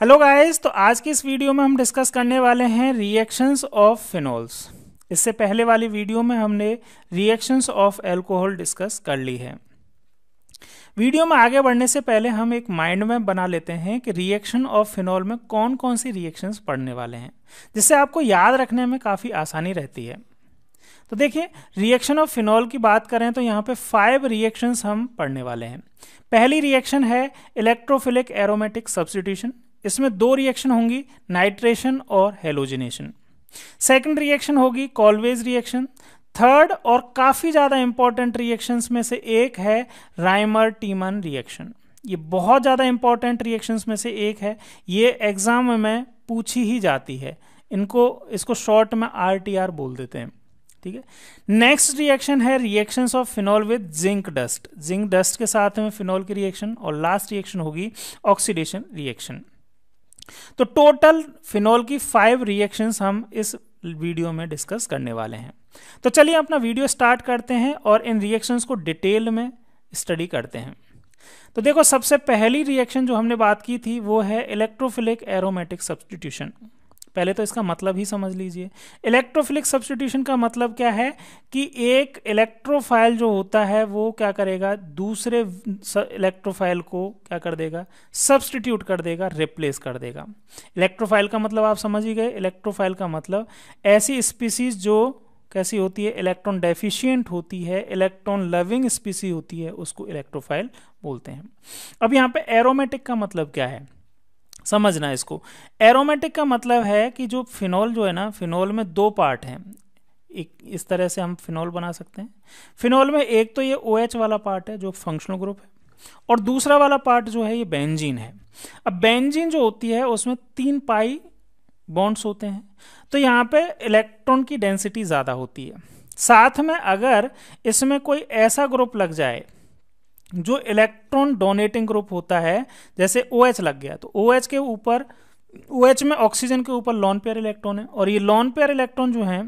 Hello guys, तो आज की इस वीडियो में हम डिस्कस करने वाले हैं रिएक्शंस ऑफ फिनोल्स। इससे पहले वाली वीडियो में हमने रिएक्शंस ऑफ अल्कोहल डिस्कस कर ली है। वीडियो में आगे बढ़ने से पहले हम एक माइंड मैप बना लेते हैं कि रिएक्शन ऑफ फिनोल में कौन कौन सी रिएक्शंस पढ़ने वाले हैं, जिससे आपको याद रखने में काफ़ी आसानी रहती है। तो देखिए, रिएक्शन ऑफ फिनोल की बात करें तो यहाँ पे 5 रिएक्शंस हम पढ़ने वाले हैं। पहली रिएक्शन है इलेक्ट्रोफिलिक एरोमेटिक सब्स्टिट्यूशन। इसमें 2 रिएक्शन होंगी, नाइट्रेशन और हेलोजिनेशन। सेकंड रिएक्शन होगी कॉल्वेज रिएक्शन। थर्ड और काफ़ी ज़्यादा इंपॉर्टेंट रिएक्शंस में से एक है राइमर टीमन रिएक्शन। ये बहुत ज़्यादा इंपॉर्टेंट रिएक्शंस में से एक है, ये एग्जाम में पूछी ही जाती है। इसको शॉर्ट में RTR बोल देते हैं, ठीक है। नेक्स्ट रिएक्शन है reactions of phenol with zinc dust. Zinc dust के साथ में फिनोल की रिएक्शन। और लास्ट रिएक्शन होगी ऑक्सीडेशन रिएक्शन। तो टोटल फिनोल की 5 रिएक्शंस हम इस वीडियो में डिस्कस करने वाले हैं। तो चलिए अपना वीडियो स्टार्ट करते हैं और इन रिएक्शंस को डिटेल में स्टडी करते हैं। तो देखो, सबसे पहली रिएक्शन जो हमने बात की थी वो है इलेक्ट्रोफिलिक एरोमेटिक सब्स्टिट्यूशन। पहले तो इसका मतलब ही समझ लीजिए। इलेक्ट्रोफिलिक सब्स्टिट्यूशन का मतलब क्या है कि एक इलेक्ट्रोफाइल जो होता है वो क्या करेगा, दूसरे इलेक्ट्रोफाइल को क्या कर देगा, सब्स्टिट्यूट कर देगा, रिप्लेस कर देगा। इलेक्ट्रोफाइल का मतलब आप समझ ही गए। इलेक्ट्रोफाइल का मतलब ऐसी स्पीसीज जो कैसी होती है, इलेक्ट्रॉन डेफिशिएंट होती है, इलेक्ट्रॉन लविंग स्पीसी होती है, उसको इलेक्ट्रोफाइल बोलते हैं। अब यहाँ पे एरोमेटिक का मतलब क्या है, समझना इसको। एरोमेटिक का मतलब है कि जो फिनोल जो है ना, फिनोल में 2 पार्ट हैं। एक इस तरह से हम फिनोल बना सकते हैं। फिनोल में एक तो ये OH वाला पार्ट है जो फंक्शनल ग्रुप है, और दूसरा वाला पार्ट जो है ये बेंजीन है। अब बेंजीन जो होती है उसमें 3 पाई बॉन्ड्स होते हैं, तो यहाँ पे इलेक्ट्रॉन की डेंसिटी ज़्यादा होती है। साथ में अगर इसमें कोई ऐसा ग्रुप लग जाए जो इलेक्ट्रॉन डोनेटिंग ग्रुप होता है, जैसे OH लग गया, तो OH के ऊपर, OH में ऑक्सीजन के ऊपर लॉन पेयर इलेक्ट्रॉन है, और ये लॉन पेयर इलेक्ट्रॉन जो हैं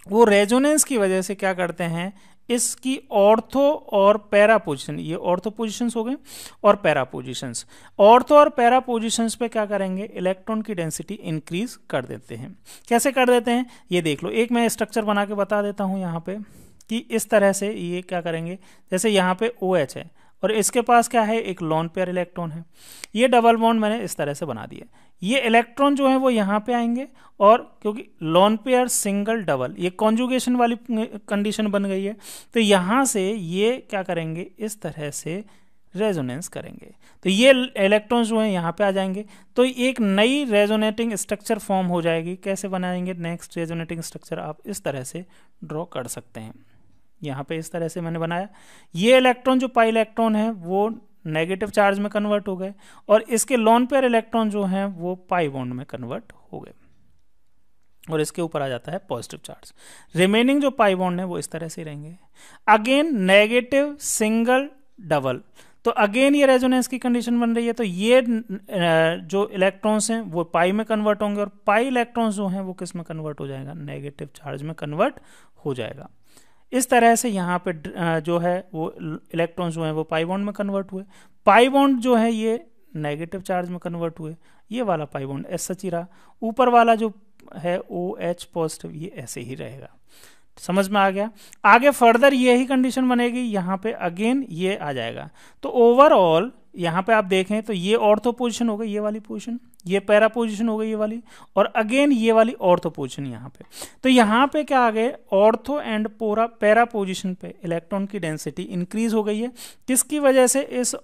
वो रेजोनेंस की वजह से क्या करते हैं, इसकी ऑर्थो और पैरा पोजिशन, ये ऑर्थो पोजिशंस हो गए और पैरा पोजिशंस, ऑर्थो और पैरा पोजिशंस पे क्या करेंगे, इलेक्ट्रॉन की डेंसिटी इंक्रीज कर देते हैं। कैसे कर देते हैं ये देख लो। एक मैं स्ट्रक्चर बना के बता देता हूँ यहाँ पे कि इस तरह से ये क्या करेंगे, जैसे यहाँ पे OH है और इसके पास क्या है, एक लॉन पेयर इलेक्ट्रॉन है। ये डबल बॉन्ड मैंने इस तरह से बना दिया। ये इलेक्ट्रॉन जो है वो यहाँ पे आएंगे, और क्योंकि लॉन पेयर सिंगल डबल, ये कॉन्जुगेशन वाली कंडीशन बन गई है, तो यहाँ से ये क्या करेंगे, इस तरह से रेजोनेंस करेंगे, तो ये इलेक्ट्रॉन्स जो हैं यहाँ पे आ जाएंगे। तो एक नई रेजोनेटिंग स्ट्रक्चर फॉर्म हो जाएगी। कैसे बनाएंगे नेक्स्ट रेजोनेटिंग स्ट्रक्चर, आप इस तरह से ड्रॉ कर सकते हैं। यहाँ पे इस तरह से मैंने बनाया। ये इलेक्ट्रॉन जो पाई इलेक्ट्रॉन है वो नेगेटिव चार्ज में कन्वर्ट हो गए, और इसके लॉन पेयर इलेक्ट्रॉन जो हैं वो पाई बॉन्ड में कन्वर्ट हो गए, और इसके ऊपर आ जाता है पॉजिटिव चार्ज। रिमेनिंग जो पाई बॉन्ड है वो इस तरह से रहेंगे। अगेन नेगेटिव सिंगल डबल, तो अगेन ये रेजोनेंस की कंडीशन बन रही है। तो ये जो इलेक्ट्रॉन्स हैं वो पाई में कन्वर्ट होंगे, और पाई इलेक्ट्रॉन्स जो हैं वो किस में कन्वर्ट हो जाएगा, नेगेटिव चार्ज में कन्वर्ट हो जाएगा। इस तरह से यहाँ पे जो है वो इलेक्ट्रॉन्स जो हैं वो पाई बॉन्ड में कन्वर्ट हुए। पाई बॉन्ड जो है ये नेगेटिव चार्ज में कन्वर्ट हुए। ये वाला पाई बॉन्ड ऐसा ही रहा। ऊपर वाला जो है OH पॉजिटिव, ये ऐसे ही रहेगा। समझ में आ गया। आगे फर्दर ये ही कंडीशन बनेगी, यहाँ पे अगेन ये आ जाएगा। तो ओवरऑल यहाँ पे आप देखें तो ये ऑर्थो पोजिशन हो गई, ये वाली पोजिशन, ये पैरा पोजिशन हो गई ये वाली, और अगेन ये वाली ऑर्थो पोजिशन यहाँ पे। तो यहाँ पे क्या आ गए, ऑर्थो एंड पैरा पोजिशन पे इलेक्ट्रॉन की डेंसिटी इंक्रीज हो गई है। किसकी वजह से, इस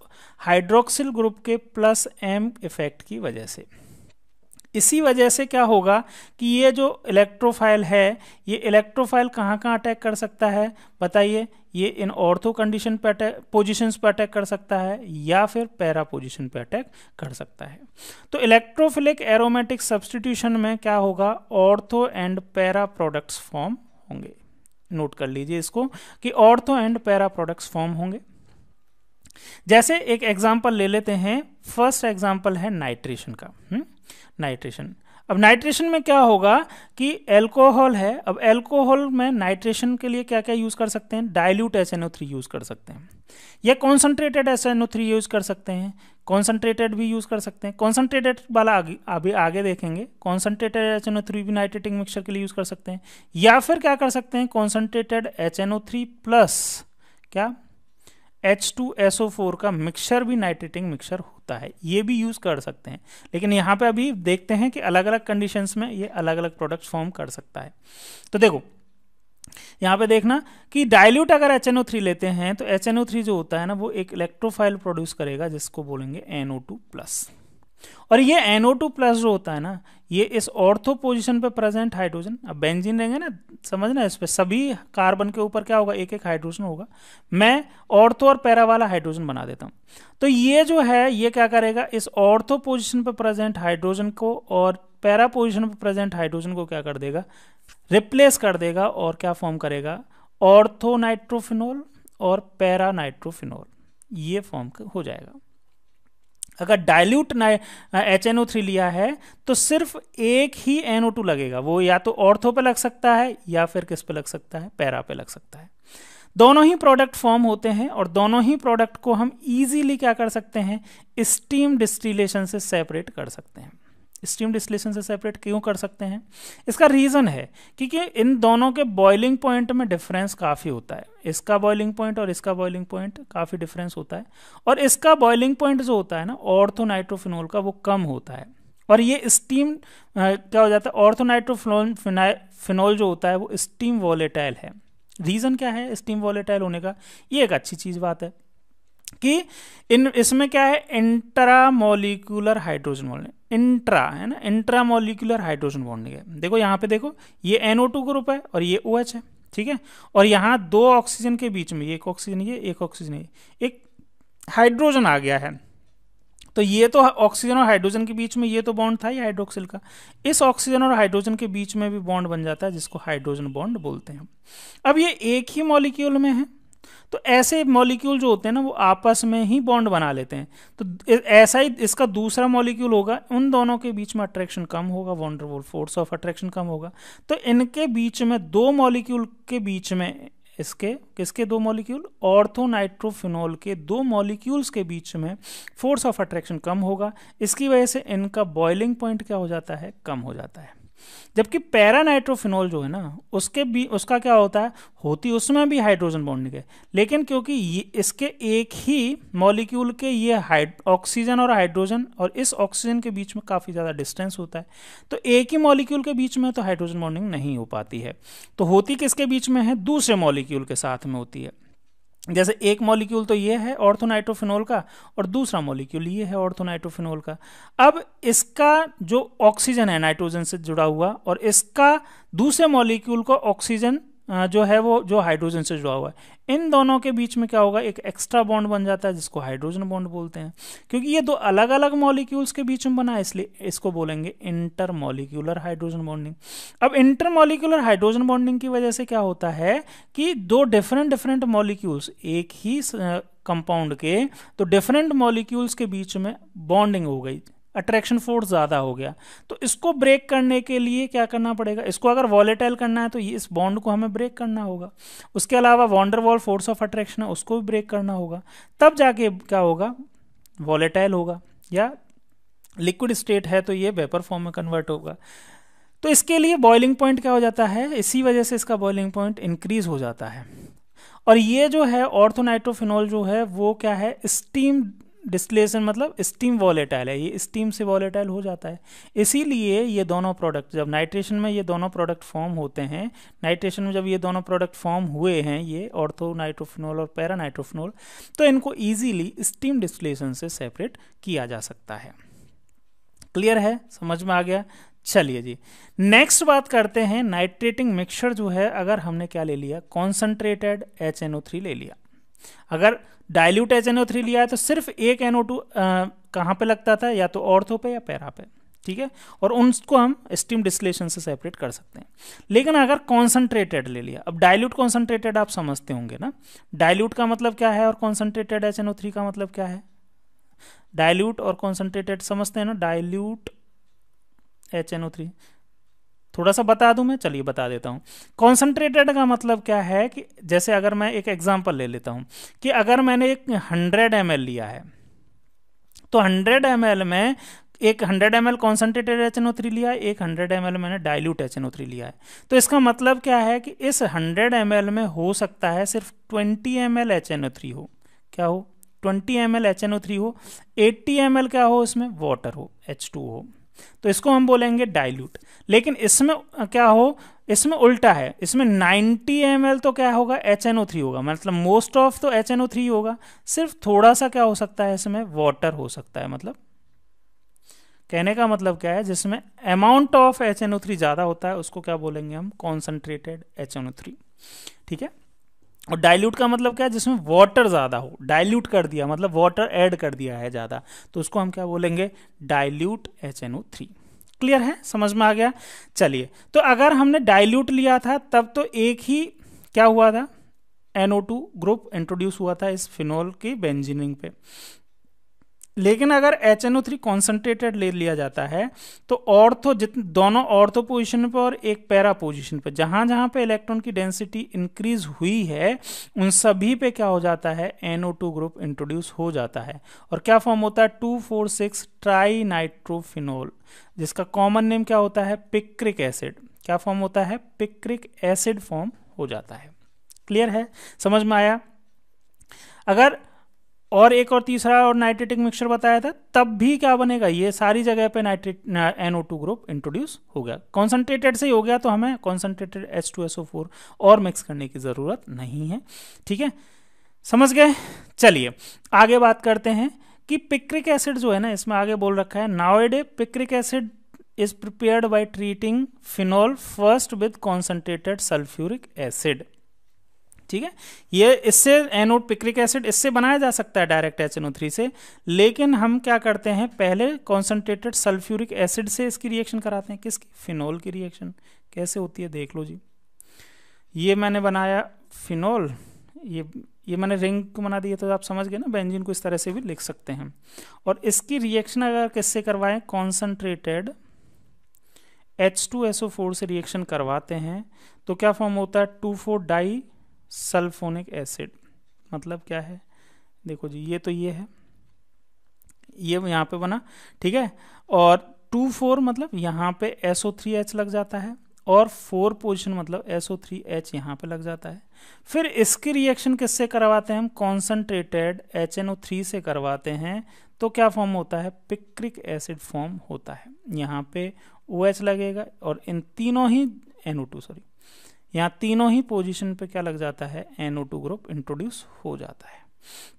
हाइड्रोक्सिल ग्रुप के +M इफेक्ट की वजह से। इसी वजह से क्या होगा कि ये जो इलेक्ट्रोफाइल है, ये इलेक्ट्रोफाइल कहाँ कहाँ अटैक कर सकता है बताइए। ये इन ऑर्थो कंडीशन पे पोजिशंस पे अटैक कर सकता है, या फिर पैरा पोजिशन पे अटैक कर सकता है। तो इलेक्ट्रोफिलिक एरोमेटिक सब्स्टिट्यूशन में क्या होगा, ortho and para products form होंगे। नोट कर लीजिए इसको कि ortho and para products form होंगे। जैसे एक एग्जाम्पल ले लेते हैं। फर्स्ट एग्जाम्पल है नाइट्रेशन का। नाइट्रेशन, अब नाइट्रेशन में क्या होगा कि एल्कोहल है, अब एल्कोहल में नाइट्रेशन के लिए क्या क्या यूज़ कर सकते हैं, डाइल्यूट HNO3 यूज़ कर सकते हैं, या कॉन्सनट्रेटेड HNO3 यूज़ कर सकते हैं, कॉन्सनट्रेटेड भी यूज़ कर सकते हैं। कॉन्सनट्रेटेड वाला अभी आगे देखेंगे। कॉन्सनट्रेटेड HNO3 भी नाइट्रेटिंग मिक्सचर के लिए यूज़ कर सकते हैं, या फिर क्या कर सकते हैं, कॉन्सनट्रेटेड HNO3 प्लस क्या H2SO4 का मिक्सचर भी नाइट्रेटिंग मिक्सचर होता है, ये भी यूज़ कर सकते हैं। लेकिन यहाँ पे अभी देखते हैं कि अलग अलग कंडीशंस में ये अलग अलग प्रोडक्ट्स फॉर्म कर सकता है। तो देखो यहाँ पे देखना कि डाइल्यूट अगर HNO3 लेते हैं तो HNO3 जो होता है ना वो एक इलेक्ट्रोफाइल प्रोड्यूस करेगा जिसको बोलेंगे NO2+। और ये NO2+ जो होता है ना ये इस ऑर्थो पोजीशन पे प्रेजेंट हाइड्रोजन, अब बेंजीन रहेंगे ना, समझना इस पे सभी कार्बन के ऊपर क्या होगा, एक एक हाइड्रोजन होगा। मैं ऑर्थो और पैरा वाला हाइड्रोजन बना देता हूँ। तो ये जो है ये क्या करेगा, इस ऑर्थो पोजीशन पे प्रेजेंट हाइड्रोजन को और पैरा पोजीशन पे प्रेजेंट हाइड्रोजन को क्या कर देगा, रिप्लेस कर देगा, और क्या फॉर्म करेगा, ऑर्थो नाइट्रोफिनोल और पैरा नाइट्रोफिनोल, ये फॉर्म हो जाएगा। अगर डाइल्यूट HNO3 लिया है तो सिर्फ एक ही NO2 लगेगा, वो या तो ऑर्थो पे लग सकता है या फिर किस पे लग सकता है, पैरा पे लग सकता है। दोनों ही प्रोडक्ट फॉर्म होते हैं और दोनों ही प्रोडक्ट को हम इजीली क्या कर सकते हैं, स्टीम डिस्टिलेशन से सेपरेट कर सकते हैं। स्टीम डिस्टिलेशन से सेपरेट क्यों कर सकते हैं, इसका रीज़न है क्योंकि इन दोनों के बॉइलिंग पॉइंट में डिफरेंस काफ़ी होता है। इसका बॉइलिंग पॉइंट और इसका बॉइलिंग पॉइंट काफ़ी डिफरेंस होता है, और इसका बॉइलिंग पॉइंट जो होता है ना ऑर्थो नाइट्रोफिनोल का वो कम होता है, और ये स्टीम क्या हो जाता है, ऑर्थो नाइट्रोफिनोल जो होता है वो स्टीम वॉलेटाइल है। रीज़न क्या है स्टीम वॉलेटाइल होने का, ये एक अच्छी चीज़ बात है कि इसमें क्या है, इंट्रामोलिकुलर हाइड्रोजन बॉन्डिंग, इंट्रा है ना, इंट्रामोलिकुलर हाइड्रोजन बॉन्डिंग है। देखो यहाँ पे देखो ये NO2 ग्रुप है और ये OH है, ठीक है, और यहाँ दो ऑक्सीजन के बीच में, ये एक ऑक्सीजन, ये एक ऑक्सीजन, ये एक हाइड्रोजन आ गया है। तो ये तो ऑक्सीजन और हाइड्रोजन के बीच में ये तो बॉन्ड था ही हाइड्रोक्सिल का, इस ऑक्सीजन और हाइड्रोजन के बीच में भी बॉन्ड बन जाता है जिसको हाइड्रोजन बॉन्ड बोलते हैं। अब ये एक ही मॉलिक्यूल में है, तो ऐसे मॉलिक्यूल जो होते हैं ना वो आपस में ही बॉन्ड बना लेते हैं। तो ऐसा ही इसका दूसरा मॉलिक्यूल होगा, उन दोनों के बीच में अट्रैक्शन कम होगा, van der Waals force of attraction कम होगा। तो इनके बीच में दो मॉलिक्यूल के बीच में, इसके किसके दो मॉलिक्यूल, ऑर्थो नाइट्रोफिनोल के दो मॉलिक्यूल्स के बीच में फोर्स ऑफ अट्रैक्शन कम होगा। इसकी वजह से इनका बॉइलिंग पॉइंट क्या हो जाता है, कम हो जाता है। जबकि पैरा नाइट्रोफिनोल जो है ना उसका क्या होता है, होती उसमें भी हाइड्रोजन बॉन्डिंग है, लेकिन क्योंकि ये इसके एक ही मॉलिक्यूल के ये ऑक्सीजन और हाइड्रोजन और इस ऑक्सीजन के बीच में काफ़ी ज़्यादा डिस्टेंस होता है, तो एक ही मॉलिक्यूल के बीच में तो हाइड्रोजन बॉन्डिंग नहीं हो पाती है। तो होती किसके बीच में है, दूसरे मॉलिक्यूल के साथ में होती है। जैसे एक मॉलिक्यूल तो ये है ऑर्थो नाइट्रोफिनोल का और दूसरा मॉलिक्यूल ये है ऑर्थो नाइट्रोफिनोल का। अब इसका जो ऑक्सीजन है नाइट्रोजन से जुड़ा हुआ और इसका दूसरे मॉलिक्यूल का ऑक्सीजन जो है वो जो हाइड्रोजन से जुड़ा हुआ है, इन दोनों के बीच में क्या होगा, एक एक्स्ट्रा बॉन्ड बन जाता है जिसको हाइड्रोजन बॉन्ड बोलते हैं। क्योंकि ये दो अलग अलग मॉलिक्यूल्स के बीच में बना है इसलिए इसको बोलेंगे इंटरमॉलिक्यूलर हाइड्रोजन बॉन्डिंग। अब इंटरमॉलिक्यूलर हाइड्रोजन बॉन्डिंग की वजह से क्या होता है कि दो डिफरेंट मॉलिक्यूल्स एक ही कंपाउंड के, तो डिफरेंट मॉलिक्यूल्स के बीच में बॉन्डिंग हो गई, अट्रैक्शन फोर्स ज़्यादा हो गया। तो इसको ब्रेक करने के लिए क्या करना पड़ेगा, इसको अगर वॉलेटाइल करना है तो ये इस बॉन्ड को हमें ब्रेक करना होगा। उसके अलावा von der Waals force of attraction है उसको भी ब्रेक करना होगा, तब जाके क्या होगा, वॉलेटाइल होगा, या लिक्विड स्टेट है तो ये वेपर फॉर्म में कन्वर्ट होगा। तो इसके लिए बॉइलिंग पॉइंट क्या हो जाता है, इसी वजह से इसका बॉइलिंग पॉइंट इंक्रीज हो जाता है। और ये जो है ऑर्थो नाइट्रोफिनोल जो है वो क्या है, स्टीम डिस्टिलेशन मतलब स्टीम वॉलेटाइल है, ये स्टीम से वॉलेटाइल हो जाता है। इसीलिए ये दोनों प्रोडक्ट जब नाइट्रेशन में ये दोनों प्रोडक्ट फॉर्म होते हैं, नाइट्रेशन में जब ये दोनों प्रोडक्ट फॉर्म हुए हैं, ये ऑर्थो नाइट्रोफिनोल और पैरा नाइट्रोफिनोल, तो इनको इजीली स्टीम डिस्टिलेशन से सेपरेट किया जा सकता है। क्लियर है, समझ में आ गया। चलिए जी नेक्स्ट बात करते हैं, नाइट्रेटिंग मिक्सचर जो है अगर हमने क्या ले लिया, कॉन्सनट्रेटेड HNO3 ले लिया। अगर डाइल्यूट HNO3 लिया है तो सिर्फ एक NO2 कहाँ पे लगता था, या तो ऑर्थो पे या पैरा पे, ठीक है, और उनको हम स्टीम डिस्टिलेशन से सेपरेट कर सकते हैं। लेकिन अगर कॉन्सनट्रेटेड ले लिया, अब डाइल्यूट कॉन्सनट्रेटेड आप समझते होंगे ना, डाइल्यूट का मतलब क्या है और कॉन्सनट्रेटेड HNO3 का मतलब क्या है, डाइल्यूट और कॉन्सनट्रेटेड समझते हैं ना, डाइल्यूट HNO3। थोड़ा सा बता दूं मैं, चलिए बता देता हूँ। कॉन्सेंट्रेटेड का मतलब क्या है कि जैसे अगर मैं एक एग्जांपल ले लेता हूँ कि अगर मैंने एक 100 ml लिया है, तो 100 ml में एक 100 ml कॉन्सेंट्रेटेड HNO3 लिया है, एक 100 ml मैंने डाइल्यूट HNO3 लिया है। तो इसका मतलब क्या है कि इस 100 ml में हो सकता है सिर्फ 20 ml HNO3 हो। क्या हो? 20 ml HNO3 हो, 80 ml क्या हो, इसमें वाटर हो, H2 हो, तो इसको हम बोलेंगे डाइल्यूट। लेकिन इसमें क्या हो, इसमें उल्टा है, इसमें 90 ml तो क्या होगा, HNO3 होगा, मतलब मोस्ट ऑफ तो HNO3 होगा, सिर्फ थोड़ा सा क्या हो सकता है, इसमें वाटर हो सकता है। मतलब कहने का मतलब क्या है, जिसमें अमाउंट ऑफ HNO3 ज़्यादा होता है उसको क्या बोलेंगे हम, कॉन्सेंट्रेटेड HNO3। ठीक है। और डाइल्यूट का मतलब क्या है, जिसमें वाटर ज़्यादा हो, डाइल्यूट कर दिया मतलब वाटर ऐड कर दिया है ज़्यादा, तो उसको हम क्या बोलेंगे, डाइल्यूट HNO3। क्लियर है, समझ में आ गया। चलिए, तो अगर हमने डाइल्यूट लिया था तब तो एक ही क्या हुआ था, NO2 ग्रुप इंट्रोड्यूस हुआ था इस फिनोल की बेंजीनिंग पे। लेकिन अगर HNO3 कॉन्सेंट्रेटेड ले लिया जाता है तो ऑर्थो दोनों ऑर्थो पोजीशन पे और एक पैरा पोजीशन पे, जहां जहां पे इलेक्ट्रॉन की डेंसिटी इंक्रीज हुई है उन सभी पे क्या हो जाता है, NO2 ग्रुप इंट्रोड्यूस हो जाता है। और क्या फॉर्म होता है, 2,4,6 ट्राई नाइट्रोफिनोल, जिसका कॉमन नेम क्या होता है, पिक्रिक एसिड। क्या फॉर्म होता है, पिक्रिक एसिड फॉर्म हो जाता है। क्लियर है, समझ में आया। अगर और एक और तीसरा और नाइट्रेटिक मिक्सचर बताया था, तब भी क्या बनेगा, ये सारी जगह पे नाइट्रेट NO2 ग्रुप इंट्रोड्यूस हो गया। कॉन्सेंट्रेटेड से ही हो गया तो हमें कॉन्सेंट्रेटेड H2SO4 और मिक्स करने की ज़रूरत नहीं है। ठीक है, समझ गए। चलिए आगे बात करते हैं कि पिक्रिक एसिड जो है ना, इसमें आगे बोल रखा है, nowadays picric acid is prepared by treating phenol first with concentrated sulphuric acid. ठीक है, ये इससे एनोड पिक्रिक एसिड इससे बनाया जा सकता है डायरेक्ट HNO3 से, लेकिन हम क्या करते हैं, पहले कॉन्सेंट्रेटेड सल्फ्यूरिक एसिड से इसकी रिएक्शन कराते हैं। किसकी, फिनोल की रिएक्शन। कैसे होती है देख लो जी। ये मैंने बनाया फिनोल, ये मैंने रिंग को बना दिया, तो आप समझ गए ना, बेंजीन को इस तरह से भी लिख सकते हैं। और इसकी रिएक्शन अगर किससे करवाएं, कॉन्सेंट्रेटेड H2SO4 से रिएक्शन करवाते हैं तो क्या फॉर्म होता है, 2,4-डाई सल्फोनिक एसिड। मतलब क्या है, देखो जी, ये तो ये है, ये यहाँ पे बना, ठीक है, और 2,4 मतलब यहाँ पे SO3H लग जाता है, और 4 पोजीशन मतलब SO3H यहाँ पे लग जाता है। फिर इसकी रिएक्शन किससे करवाते हैं हम, कॉन्सेंट्रेटेड HNO3 से करवाते हैं, तो क्या फॉर्म होता है, पिक्रिक एसिड फॉर्म होता है। यहाँ पे OH लगेगा और इन तीनों ही यहाँ तीनों ही पोजीशन पे क्या लग जाता है, NO2 ग्रुप इंट्रोड्यूस हो जाता है।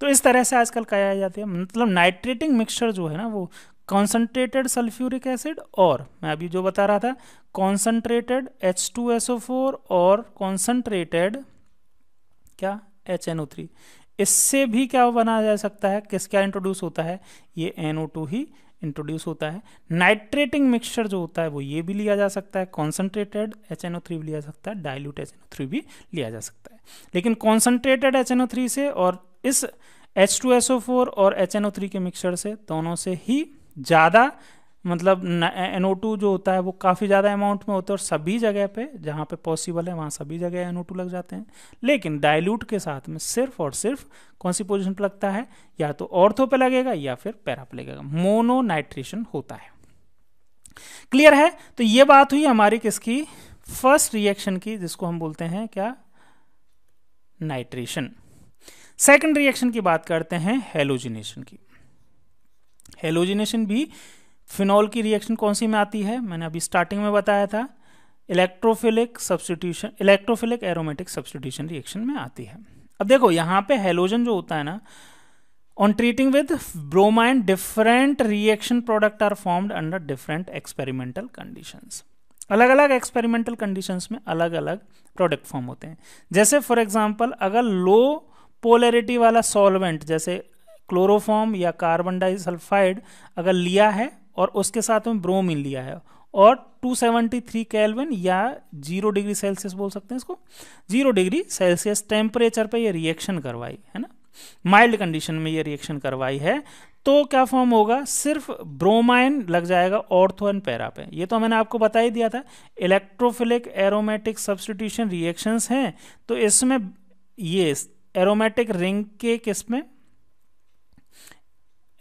तो इस तरह से आजकल कहा जाती है, मतलब नाइट्रेटिंग मिक्सचर जो है ना, वो कॉन्सेंट्रेटेड सल्फ्यूरिक एसिड और मैं अभी जो बता रहा था कॉन्सेंट्रेटेड H2SO4 और कॉन्सेंट्रेटेड क्या, HNO3, इससे भी क्या बनाया जा सकता है, क्या इंट्रोड्यूस होता है, ये NO2 ही इंट्रोड्यूस होता है। नाइट्रेटिंग मिक्सचर जो होता है वो ये भी लिया जा सकता है, कॉन्सेंट्रेटेड HNO3 भी लिया जा सकता है, डाइल्यूट HNO3 भी लिया जा सकता है। लेकिन कॉन्सेंट्रेटेड HNO3 से और इस H2SO4 और HNO3 के मिक्सचर से, दोनों से ही ज़्यादा, मतलब NO2 जो होता है वो काफ़ी ज़्यादा अमाउंट में होता है, और सभी जगह पे जहाँ पे पॉसिबल है वहाँ सभी जगह NO2 लग जाते हैं। लेकिन डाइल्यूट के साथ में सिर्फ और सिर्फ कौन सी पोजीशन पे लगता है, या तो ऑर्थो पे लगेगा या फिर पैरा पे लगेगा, मोनो नाइट्रेशन होता है। क्लियर है। तो ये बात हुई हमारी किसकी, फर्स्ट रिएक्शन की, जिसको हम बोलते हैं क्या, नाइट्रेशन। सेकंड रिएक्शन की बात करते हैं, हेलोजिनेशन की। हेलोजिनेशन भी फिनॉल की रिएक्शन कौन सी में आती है, मैंने अभी स्टार्टिंग में बताया था, electrophilic substitution, electrophilic aromatic substitution reaction में आती है। अब देखो यहाँ पे हेलोजन जो होता है ना, on treating with bromine different reaction product are formed under different experimental conditions. अलग अलग एक्सपेरिमेंटल कंडीशंस में अलग अलग प्रोडक्ट फॉर्म होते हैं। जैसे फॉर एग्जांपल, अगर लो पोलैरिटी वाला सॉल्वेंट जैसे क्लोरोफॉर्म या कार्बन डाइसल्फाइड अगर लिया है और उसके साथ में ब्रोमीन लिया है और 273 केल्विन या 0 डिग्री सेल्सियस बोल सकते हैं इसको, 0 डिग्री सेल्सियस टेम्परेचर पे ये रिएक्शन करवाई है ना, माइल्ड कंडीशन में ये रिएक्शन करवाई है, तो क्या फॉर्म होगा, सिर्फ ब्रोमाइन लग जाएगा ऑर्थो एंड पैरा पे। ये तो मैंने आपको बता ही दिया था, इलेक्ट्रोफिलिक एरोमेटिक सब्स्टिट्यूशन रिएक्शंस हैं, तो इसमें ये एरोमेटिक रिंग के किसमें,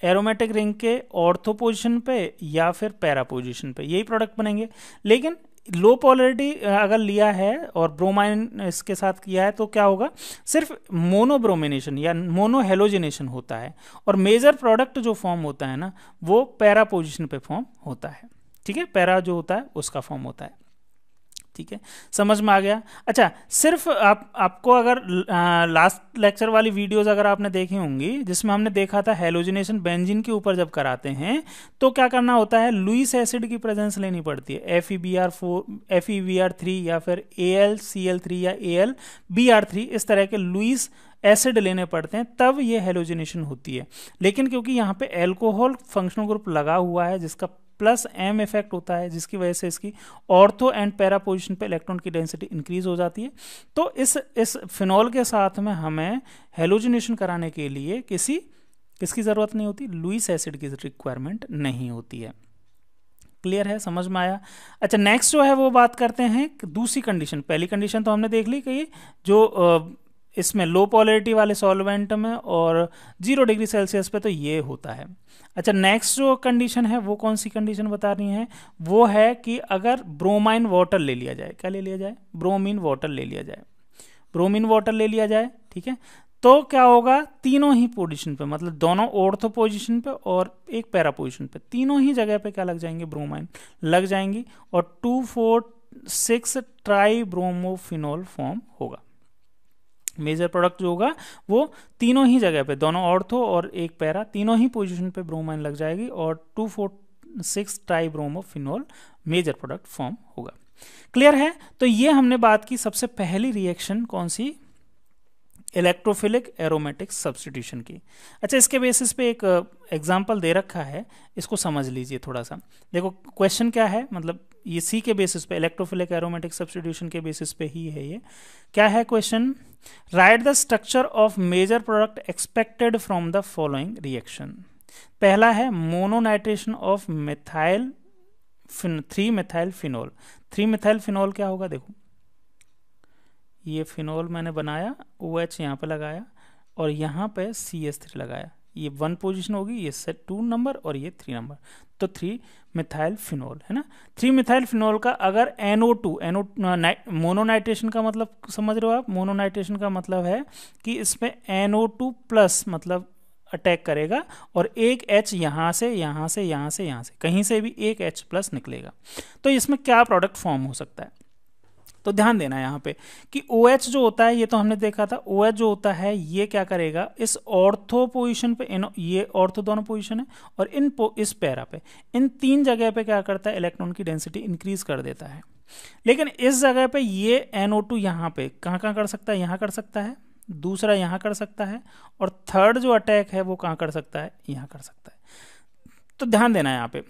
एरोमेटिक रिंग के ऑर्थो पोजीशन पे या फिर पैरा पोजीशन पे यही प्रोडक्ट बनेंगे। लेकिन लो पोलरिटी अगर लिया है और ब्रोमाइन इसके साथ किया है तो क्या होगा, सिर्फ मोनोब्रोमिनेशन या मोनो हेलोजिनेशन होता है, और मेजर प्रोडक्ट जो फॉर्म होता है ना वो पैरा पोजीशन पे फॉर्म होता है। ठीक है, पैरा जो होता है उसका फॉर्म होता है। ठीक है, समझ में आ गया। अच्छा, सिर्फ आपको अगर लास्ट लेक्चर वाली वीडियोस अगर आपने देखी होंगी जिसमें हमने देखा था हेलोजिनेशन बेंजीन के ऊपर जब कराते हैं तो क्या करना होता है, लुईस एसिड की प्रेजेंस लेनी पड़ती है, FeBr3 या फिर AlCl3 या AlBr3, इस तरह के लुईस एसिड लेने पड़ते हैं, तब ये हेलोजिनेशन होती है। लेकिन क्योंकि यहाँ पे एल्कोहल फंक्शनल ग्रुप लगा हुआ है जिसका प्लस M इफेक्ट होता है, जिसकी वजह से इसकी ऑर्थो एंड पैरा पोजीशन पे इलेक्ट्रॉन की डेंसिटी इंक्रीज हो जाती है, तो इस फिनॉल के साथ में हमें हेलोजिनेशन कराने के लिए किसकी ज़रूरत नहीं होती, लुईस एसिड की रिक्वायरमेंट नहीं होती है। क्लियर है, समझ में आया। अच्छा, नेक्स्ट जो है वो बात करते हैं दूसरी कंडीशन। पहली कंडीशन तो हमने देख ली कि जो इसमें लो पोलरिटी वाले सॉल्वेंट में और 0 डिग्री सेल्सियस पे तो ये होता है। अच्छा, नेक्स्ट जो कंडीशन है वो कौन सी कंडीशन बता रही है, वो है कि अगर ब्रोमाइन वाटर ले लिया जाए, क्या ले लिया जाए, ब्रोमीन वाटर ले लिया जाए, ब्रोमीन वाटर ले लिया जाए। ठीक है, तो क्या होगा, तीनों ही पोजीशन पे, मतलब दोनों ऑर्थो पोजीशन पे और एक पैरा पोजीशन पे, तीनों ही जगह पे क्या लग जाएंगे, ब्रोमाइन लग जाएंगी, और 2,4,6 ट्राई ब्रोमोफिनॉल फॉर्म होगा। मेजर प्रोडक्ट जो होगा वो तीनों ही जगह पे, दोनों ऑर्थो और एक पैरा, तीनों ही पोजीशन पे ब्रोमाइन लग जाएगी और 2,4,6 tribromophenol major product form होगा। क्लियर है। तो ये हमने बात की सबसे पहली रिएक्शन कौन सी, इलेक्ट्रोफिलिक एरोमेटिक सब्स्टिट्यूशन की। अच्छा, इसके बेसिस पे एक एग्जांपल दे रखा है, इसको समझ लीजिए थोड़ा सा। देखो क्वेश्चन क्या है, मतलब ये सी के बेसिस पे, इलेक्ट्रोफिलिक एरोमेटिक सब्स्टिट्यूशन के बेसिस पे ही है ये। क्या है question, write the structure of major product expected from the following reaction. पहला है mononitration of methyl three methyl phenol. Three methyl phenol क्या होगा, देखो ये फिनॉल मैंने बनाया, OH यहाँ पे लगाया और यहाँ पे CH3 लगाया, ये 1 पोजीशन होगी, ये 2 नंबर और ये 3 नंबर, तो 3-मिथाइल फिनॉल है ना। 3-मिथाइल फिनॉल का अगर NO2 मोनोनाइट्रेशन का मतलब समझ रहे हो आप, मोनोनाइट्रेशन का मतलब है कि इसमें NO2 प्लस मतलब अटैक करेगा और एक H यहाँ से यहाँ से यहाँ से यहाँ से कहीं से भी एक H प्लस निकलेगा, तो इसमें क्या प्रोडक्ट फॉर्म हो सकता है। तो ध्यान देना है यहाँ पे कि OH जो होता है, ये तो हमने देखा था, OH जो होता है ये क्या करेगा, इस ऑर्थो पोजीशन पे, ये ऑर्थो दोनों पोजीशन है और इस पैरा पे, इन 3 जगह पे क्या करता है, इलेक्ट्रॉन की डेंसिटी इंक्रीज कर देता है। लेकिन इस जगह पे ये NO2 यहाँ पे कहाँ कर सकता है, यहाँ कर सकता है, दूसरा यहाँ कर सकता है, और थर्ड जो अटैक है वो कहाँ कर सकता है, यहाँ कर सकता है। तो ध्यान देना है यहाँ पे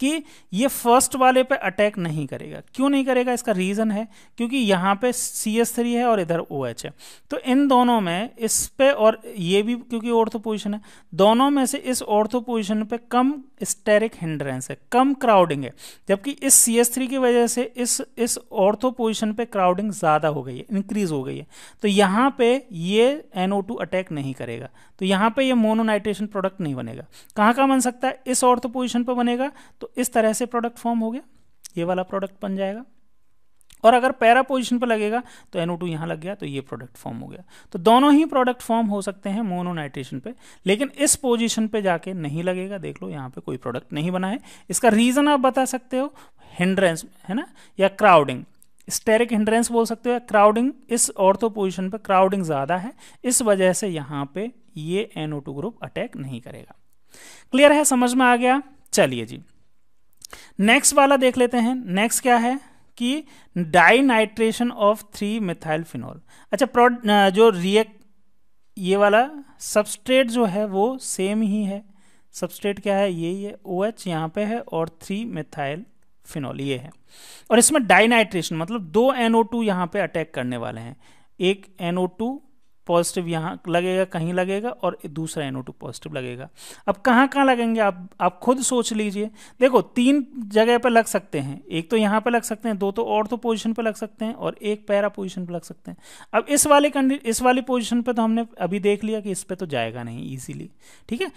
कि ये फर्स्ट वाले पे अटैक नहीं करेगा। क्यों नहीं करेगा, इसका रीज़न है क्योंकि यहाँ पे CH3 है और इधर OH है, तो इन दोनों में इस पे, और ये भी क्योंकि ऑर्थो पोजीशन है, दोनों में से इस ऑर्थो पोजीशन पे कम स्टेरिक हिंड्रेंस है, कम क्राउडिंग है, जबकि इस CH3 की वजह से इस ऑर्थो पोजीशन पे क्राउडिंग ज़्यादा हो गई है, इंक्रीज हो गई है, तो यहाँ पे ये NO2 अटैक नहीं करेगा, तो यहाँ पे ये मोनोनाइट्रेशन प्रोडक्ट नहीं बनेगा। कहाँ बन सकता है, इस ऑर्थो पोजीशन पे बनेगा, तो इस तरह से प्रोडक्ट फॉर्म हो गया, ये वाला प्रोडक्ट बन जाएगा। और अगर पैरा पोजीशन पे लगेगा तो NO2 यहाँ लग गया, तो ये प्रोडक्ट फॉर्म हो गया। तो दोनों ही प्रोडक्ट फॉर्म हो सकते हैं मोनोनाइट्रेशन पे, लेकिन इस पोजीशन पे जाके नहीं लगेगा। देख लो यहाँ पे कोई प्रोडक्ट नहीं बना है। इसका रीजन आप बता सकते हो, हिंड्रेंस है ना, या क्राउडिंग, स्टेरिक हिंड्रेंस बोल सकते हो, या क्राउडिंग, इस ऑर्थो पोजीशन पे क्राउडिंग ज़्यादा है, इस वजह से यहाँ पे ये NO2 ग्रुप अटैक नहीं करेगा। क्लियर है, समझ में आ गया। चलिए जी, नेक्स्ट वाला देख लेते हैं। नेक्स्ट क्या है कि डाइनाइट्रेशन ऑफ 3-मिथाइल फिनॉल। अच्छा, जो ये वाला सबस्ट्रेट जो है वो सेम ही है। सबस्ट्रेट क्या है, यही है, OH यहाँ पे है और 3-मिथाइल फिनॉल ये है, और इसमें डाइनाइट्रेशन मतलब 2 NO2 यहाँ पे अटैक करने वाले हैं, एक NO2 पॉजिटिव यहाँ लगेगा, कहीं लगेगा, और दूसरा NO2 पॉजिटिव लगेगा। अब कहाँ कहाँ लगेंगे आप खुद सोच लीजिए। देखो 3 जगह पर लग सकते हैं, एक तो यहाँ पे लग सकते हैं, 2 तो ऑर्थो पोजीशन पे लग सकते हैं, और एक पैरा पोजीशन पे लग सकते हैं। अब इस वाली पोजीशन पे तो हमने अभी देख लिया कि इस पे तो जाएगा नहीं इजीली, ठीक है।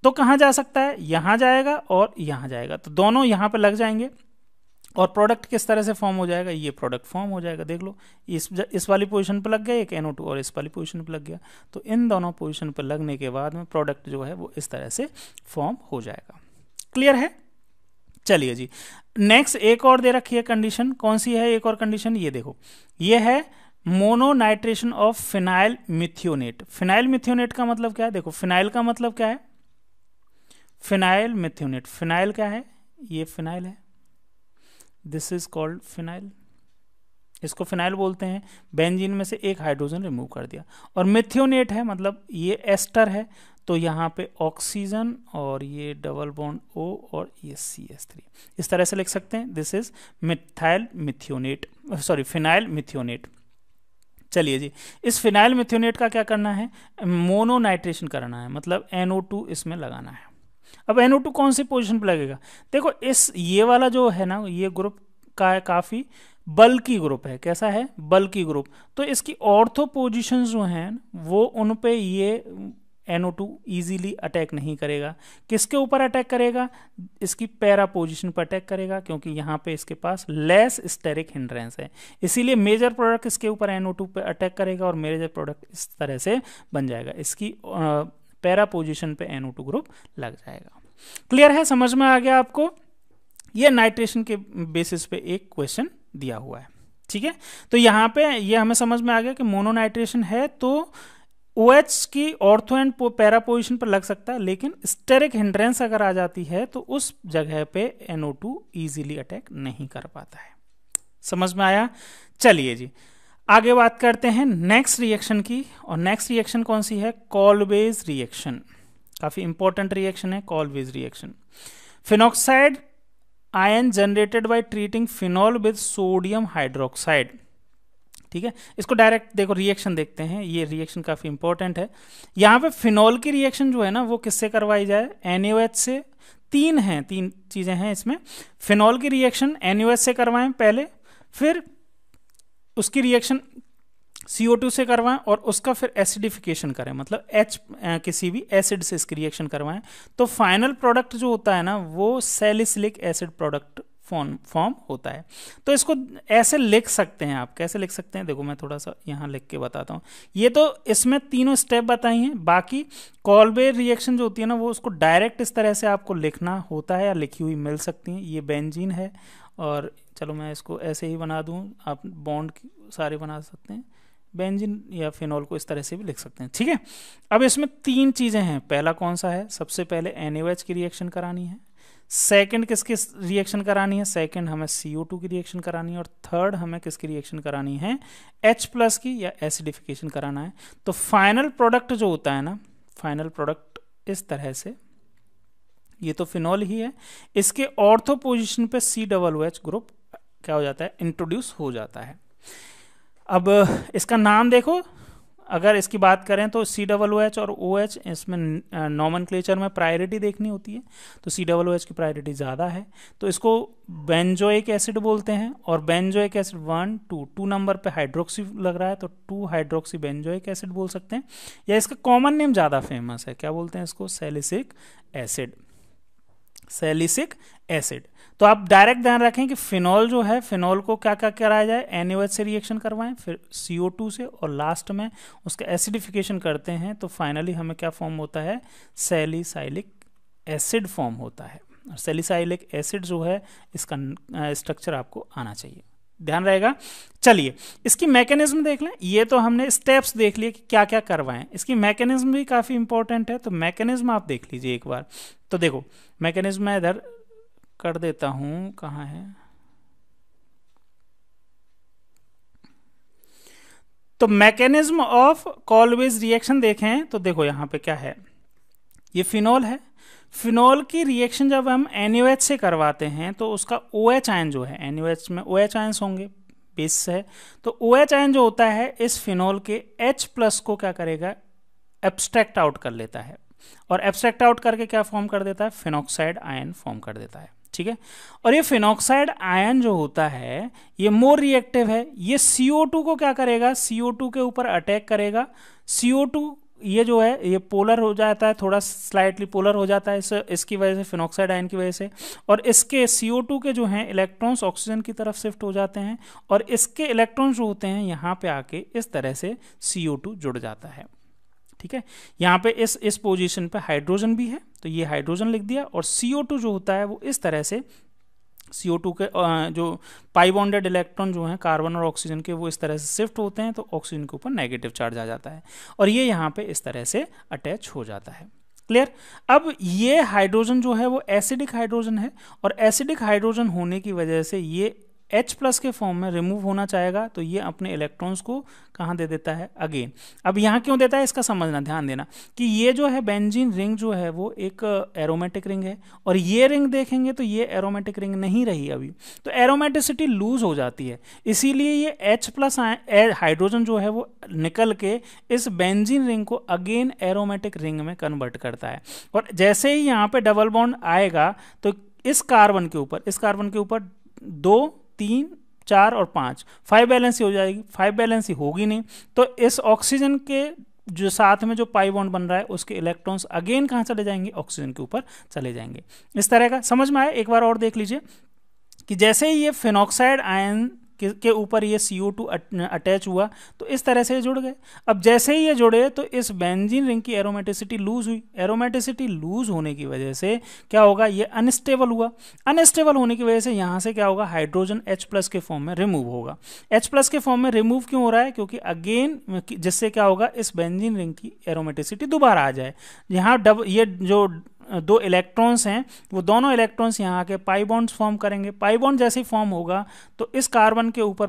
तो कहाँ जा सकता है, यहाँ जाएगा और यहाँ जाएगा, तो दोनों यहाँ पे लग जाएंगे। और प्रोडक्ट किस तरह से फॉर्म हो जाएगा, ये प्रोडक्ट फॉर्म हो जाएगा। देख लो इस वाली पोजीशन पे लग गया एक NO2 और इस वाली पोजीशन पे लग गया, तो इन दोनों पोजीशन पे लगने के बाद में प्रोडक्ट जो है वो इस तरह से फॉर्म हो जाएगा। क्लियर है? चलिए जी, नेक्स्ट एक और दे रखी है कंडीशन। कौन सी है एक और कंडीशन, ये देखो, ये है मोनोनाइट्रेशन ऑफ फिनाइल मिथ्योनेट। फिनाइल मिथ्योनेट का मतलब क्या है, देखो फिनाइल का मतलब क्या है, फिनाइल मिथ्योनेट, फिनाइल क्या है, ये फिनाइल है, दिस इज कॉल्ड फिनाइल, इसको फिनाइल बोलते हैं। बेंजीन में से एक हाइड्रोजन रिमूव कर दिया, और मिथ्योनेट है मतलब ये एस्टर है, तो यहाँ पे ऑक्सीजन और ये डबल बॉन्ड O और ये CH3, इस तरह से लिख सकते हैं, this is methyl methanoate, sorry phenyl methanoate. चलिए जी, इस फिनाइल मिथ्योनेट का क्या करना है, मोनोनाइट्रेशन करना है, मतलब NO2 इसमें लगाना है। अब NO2 कौन सी पोजीशन पे लगेगा, देखो ये वाला जो है ना, ये ग्रुप का है काफी बल्की ग्रुप है। कैसा है, बल्की ग्रुप, तो इसकी ऑर्थो पोजीशंस जो हैं वो उन पे ये NO2 इजीली अटैक नहीं करेगा। किसके ऊपर अटैक करेगा, इसकी पैरा पोजीशन पर अटैक करेगा, क्योंकि यहाँ पे इसके पास लेस स्टेरिक हिंड्रेंस है, इसीलिए मेजर प्रोडक्ट इसके ऊपर NO2 पे अटैक करेगा और मेजर प्रोडक्ट इस तरह से बन जाएगा, इसकी पैरा पोजीशन पे NO2 ग्रुप लग जाएगा। क्लियर है, समझ में आ गया आपको? ये नाइट्रेशन के बेसिस पे एक क्वेश्चन दिया हुआ है, ठीक है। तो यहाँ पे ये हमें समझ में आ गया कि मोनोनाइट्रेशन है तो OH की ऑर्थो एंड पैरा पोजीशन पर लग सकता है, लेकिन स्टेरिक हिंड्रेंस अगर आ जाती है तो उस जगह पे NO2 इजीली अटैक नहीं कर पाता है। समझ में आया? चलिए जी, आगे बात करते हैं नेक्स्ट रिएक्शन की, और नेक्स्ट रिएक्शन कौन सी है, कॉलवेज रिएक्शन। काफी इंपॉर्टेंट रिएक्शन है Kolbe's reaction. Phenoxide ion generated by treating phenol with sodium hydroxide, ठीक है। इसको डायरेक्ट देखो रिएक्शन देखते हैं, ये रिएक्शन काफी इंपॉर्टेंट है। यहाँ पे फिनॉल की रिएक्शन जो है ना वो किससे करवाई जाए, NaOH से। तीन चीजें हैं इसमें। फिनॉल की रिएक्शन NaOH से करवाएं पहले, फिर उसकी रिएक्शन CO2 से करवाएं, और उसका फिर एसिडिफिकेशन करें, मतलब किसी भी एसिड से इसकी रिएक्शन करवाएं, तो फाइनल प्रोडक्ट जो होता है ना वो सैलिसिलिक एसिड प्रोडक्ट फॉर्म होता है। तो इसको ऐसे लिख सकते हैं आप, कैसे लिख सकते हैं, देखो मैं थोड़ा सा यहाँ लिख के बताता हूँ। ये तो इसमें तीनों स्टेप बताई हैं, बाकी कॉलवेज रिएक्शन जो होती है ना वो उसको डायरेक्ट इस तरह से आपको लिखना होता है या लिखी हुई मिल सकती है। ये बेंजीन है, और चलो मैं इसको ऐसे ही बना दूँ, आप बॉन्ड सारे बना सकते हैं, बेंजीन या फिनॉल को इस तरह से भी लिख सकते हैं, ठीक है। अब इसमें 3 चीजें हैं, पहला कौन सा है, सबसे पहले NaOH की रिएक्शन करानी है, सेकंड किसकी रिएक्शन करानी है, सेकंड हमें CO2 की रिएक्शन करानी है, और थर्ड हमें किसकी रिएक्शन करानी है, H+ की, या एसिडिफिकेशन कराना है। तो फाइनल प्रोडक्ट जो होता है ना, फाइनल प्रोडक्ट इस तरह से, ये तो फिनॉल ही है, इसके ऑर्थो पोजीशन पे COOH ग्रुप क्या हो जाता है, इंट्रोड्यूस हो जाता है। अब इसका नाम देखो, अगर इसकी बात करें तो COOH और OH, इसमें नॉमेनक्लेचर में प्रायोरिटी देखनी होती है, तो COOH की प्रायोरिटी ज़्यादा है, तो इसको बेंजोइक एसिड बोलते हैं। और बेंजोइक एसिड 1 2 नंबर पे हाइड्रोक्सी लग रहा है, तो 2 हाइड्रोक्सी बेंजोइक एसिड बोल सकते हैं, या इसका कॉमन नेम ज़्यादा फेमस है, क्या बोलते हैं इसको, सैलिसिक एसिड, सैलिसिक एसिड। तो आप डायरेक्ट ध्यान रखें कि फिनॉल जो है, फिनॉल को क्या क्या कराया जाए, NaOH से रिएक्शन करवाएं, फिर CO2 से, और लास्ट में उसका एसिडिफिकेशन करते हैं, तो फाइनली हमें क्या फॉर्म होता है, सैलिसाइलिक एसिड फॉर्म होता है। और सैलिसाइलिक एसिड जो है इसका स्ट्रक्चर आपको आना चाहिए, ध्यान रहेगा। चलिए इसकी मैकेनिज्म देख लें, ये तो हमने स्टेप्स देख लिए कि क्या क्या करवाएं, इसकी मैकेनिज्म भी काफ़ी इंपॉर्टेंट है, तो मैकेनिज्म आप देख लीजिए एक बार। तो देखो मैकेनिज्म मैं इधर कर देता हूं, कहाँ है, तो मैकेनिज्म ऑफ कॉलवेज रिएक्शन देखें तो देखो यहाँ पे क्या है, ये फिनॉल है। फिनॉल की रिएक्शन जब हम NaOH से करवाते हैं तो उसका OH आयन जो है, NaOH में OH आयन्स होंगे, बेस है। तो OH आयन जो होता है इस फिनॉल के H+ को क्या करेगा, एब्स्ट्रैक्ट आउट कर लेता है, और एब्स्ट्रैक्ट आउट करके क्या फॉर्म कर देता है, फिनॉक्साइड आयन फॉर्म कर देता है। ठीक है, और ये फिनॉक्साइड आयन जो होता है ये मोर रिएक्टिव है। ये CO2 को क्या करेगा, CO2 के ऊपर अटैक करेगा। CO2 ये जो है ये पोलर हो जाता है, थोड़ा स्लाइटली पोलर हो जाता है इसकी वजह से, फिनॉक्साइड आयन की वजह से, और इसके CO2 के जो हैं इलेक्ट्रॉन्स ऑक्सीजन की तरफ शिफ्ट हो जाते हैं, और इसके इलेक्ट्रॉन्स जो होते हैं यहाँ पे आके इस तरह से CO2 जुड़ जाता है। ठीक है, यहाँ पे इस पोजीशन पे हाइड्रोजन भी है, तो ये हाइड्रोजन लिख दिया, और CO2 जो होता है वो इस तरह से, CO2 के जो पाई बॉन्डेड इलेक्ट्रॉन जो हैं कार्बन और ऑक्सीजन के, वो इस तरह से शिफ्ट होते हैं, तो ऑक्सीजन के ऊपर नेगेटिव चार्ज आ जाता है, और ये यहाँ पे इस तरह से अटैच हो जाता है। क्लियर। अब ये हाइड्रोजन जो है वो एसिडिक हाइड्रोजन है, और एसिडिक हाइड्रोजन होने की वजह से ये H+ के फॉर्म में रिमूव होना चाहेगा, तो ये अपने इलेक्ट्रॉन्स को कहाँ दे देता है, अगेन। अब यहाँ क्यों देता है इसका समझना, ध्यान देना कि ये जो है बेंजीन रिंग जो है वो एक एरोमेटिक रिंग है, और ये रिंग देखेंगे तो ये एरोमेटिक रिंग नहीं रही अभी, तो एरोमेटिसिटी लूज हो जाती है, इसीलिए ये H+ हाइड्रोजन जो है वो निकल के इस बेंजीन रिंग को अगेन एरोमेटिक रिंग में कन्वर्ट करता है। और जैसे ही यहाँ पे डबल बॉन्ड आएगा तो इस कार्बन के ऊपर 2, 3, 4 और 5 बैलेंसी हो जाएगी, 5 बैलेंसी होगी नहीं, तो इस ऑक्सीजन के जो साथ में जो पाई बॉन्ड बन रहा है उसके इलेक्ट्रॉन्स अगेन कहाँ चले जाएंगे, ऑक्सीजन के ऊपर चले जाएंगे। इस तरह का समझ में आया। एक बार और देख लीजिए कि जैसे ही ये फिनॉक्साइड आयन के ऊपर ये CO2 अटैच हुआ तो इस तरह से जुड़ गए। अब जैसे ही ये जुड़े तो इस बेंजीन रिंग की एरोमेटिसिटी लूज हुई, एरोमेटिसिटी लूज होने की वजह से क्या होगा, ये अनस्टेबल हुआ, अनस्टेबल होने की वजह से यहाँ से क्या होगा, हाइड्रोजन H+ के फॉर्म में रिमूव होगा। H+ के फॉर्म में रिमूव क्यों हो रहा है, क्योंकि अगेन जिससे क्या होगा, इस बेंजीन रिंग की एरोमेटिसिटी दोबारा आ जाए। यहाँ ये जो 2 इलेक्ट्रॉन्स हैं वो दोनों इलेक्ट्रॉन्स यहाँ के पाई बॉन्ड्स फॉर्म करेंगे। पाई बॉन्ड जैसे ही फॉर्म होगा तो इस कार्बन के ऊपर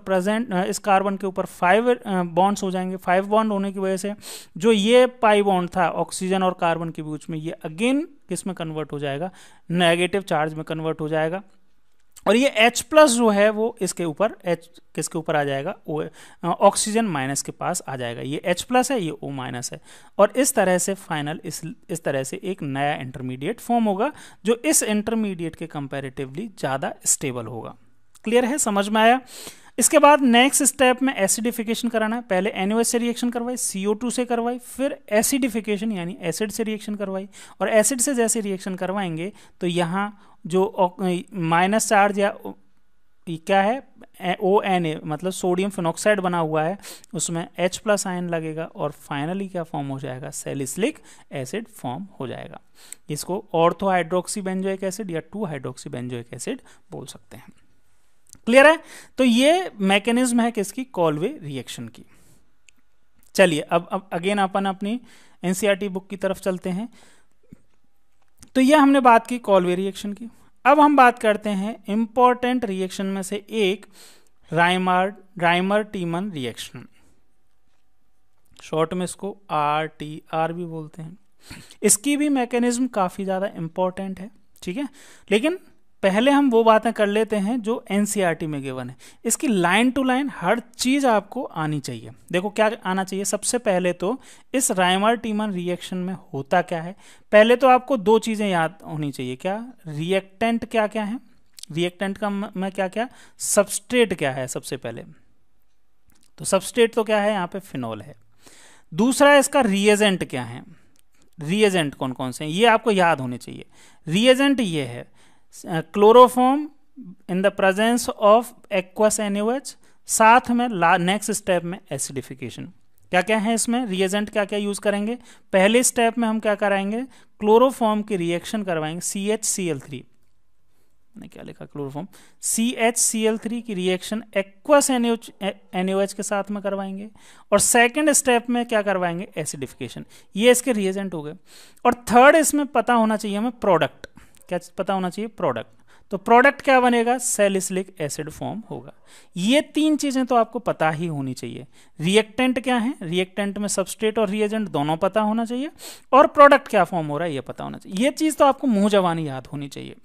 5 बॉन्ड्स हो जाएंगे। 5 बॉन्ड होने की वजह से जो ये पाई बॉन्ड था ऑक्सीजन और कार्बन के बीच में, ये अगेन किस में कन्वर्ट हो जाएगा, नेगेटिव चार्ज में कन्वर्ट हो जाएगा, और ये H+ जो है वो किसके ऊपर आ जाएगा, ऑक्सीजन माइनस के पास आ जाएगा। ये H+ है, ये O- है, और इस तरह से फाइनल इस तरह से एक नया इंटरमीडिएट फॉर्म होगा जो इस इंटरमीडिएट के कंपैरेटिवली ज़्यादा स्टेबल होगा। क्लियर है, समझ में आया। इसके बाद नेक्स्ट स्टेप में एसिडिफिकेशन कराना है। पहले NaOH से रिएक्शन करवाई, CO2 से करवाई, फिर एसिडिफिकेशन यानी एसिड से रिएक्शन करवाई, और एसिड से जैसे रिएक्शन करवाएंगे तो यहाँ जो माइनस चार्ज या क्या है, ONA मतलब सोडियम फिनॉक्साइड बना हुआ है, उसमें H+ आयन लगेगा, और फाइनली क्या फॉर्म हो जाएगा, सैलिसिलिक एसिड फॉर्म हो जाएगा। इसको ऑर्थो हाइड्रोक्सी बेंजोइक एसिड या 2 हाइड्रोक्सी बेंजोइक एसिड बोल सकते हैं। क्लियर है। तो ये मैकेनिज्म है किसकी, कॉलवे रिएक्शन की। चलिए अब अगेन अपन अपनी NCERT बुक की तरफ चलते हैं। तो ये हमने बात की कॉलवे रिएक्शन की। अब हम बात करते हैं इंपॉर्टेंट रिएक्शन में से एक, राइमर टीमन रिएक्शन, शॉर्ट में इसको RTR भी बोलते हैं। इसकी भी मैकेनिज्म काफी ज्यादा इंपॉर्टेंट है, ठीक है। लेकिन पहले हम वो बातें कर लेते हैं जो NCERT में गिवन है। इसकी लाइन टू लाइन हर चीज आपको आनी चाहिए। देखो क्या आना चाहिए, सबसे पहले तो इस राइमर टीमन रिएक्शन में होता क्या है। पहले तो आपको 2 चीजें याद होनी चाहिए। क्या, रिएक्टेंट क्या क्या है, रिएक्टेंट का में क्या क्या, सबस्ट्रेट क्या है। सबसे पहले तो सबस्ट्रेट तो क्या है, यहाँ पे फिनॉल है। दूसरा इसका रिएजेंट क्या है, रिएजेंट कौन कौन से हैं ये आपको याद होने चाहिए। रिएजेंट ये है chloroform in the presence of aqueous NaOH, साथ में नेक्स्ट स्टेप में एसिडिफिकेशन। क्या क्या है इसमें रिएजेंट, क्या क्या यूज करेंगे। पहले स्टेप में हम क्या कराएंगे, क्लोरोफॉर्म की रिएक्शन करवाएंगे, CHCl3, मैंने क्या लिखा, क्लोरोफॉर्म CHCl3 की रिएक्शन एक्वस NaOH के साथ में करवाएंगे, और सेकंड स्टेप में क्या करवाएंगे, एसिडिफिकेशन। ये इसके रिएजेंट हो गए। और थर्ड इसमें पता होना चाहिए हमें प्रोडक्ट, क्या पता होना चाहिए, प्रोडक्ट। तो प्रोडक्ट क्या बनेगा, सैलिसिलिक एसिड फॉर्म होगा। ये 3 चीजें तो आपको पता ही होनी चाहिए। रिएक्टेंट क्या है, रिएक्टेंट में सबस्ट्रेट और रिएजेंट दोनों पता होना चाहिए, और प्रोडक्ट क्या फॉर्म हो रहा है ये पता होना चाहिए। ये चीज तो आपको मुंह जबानी याद होनी चाहिए,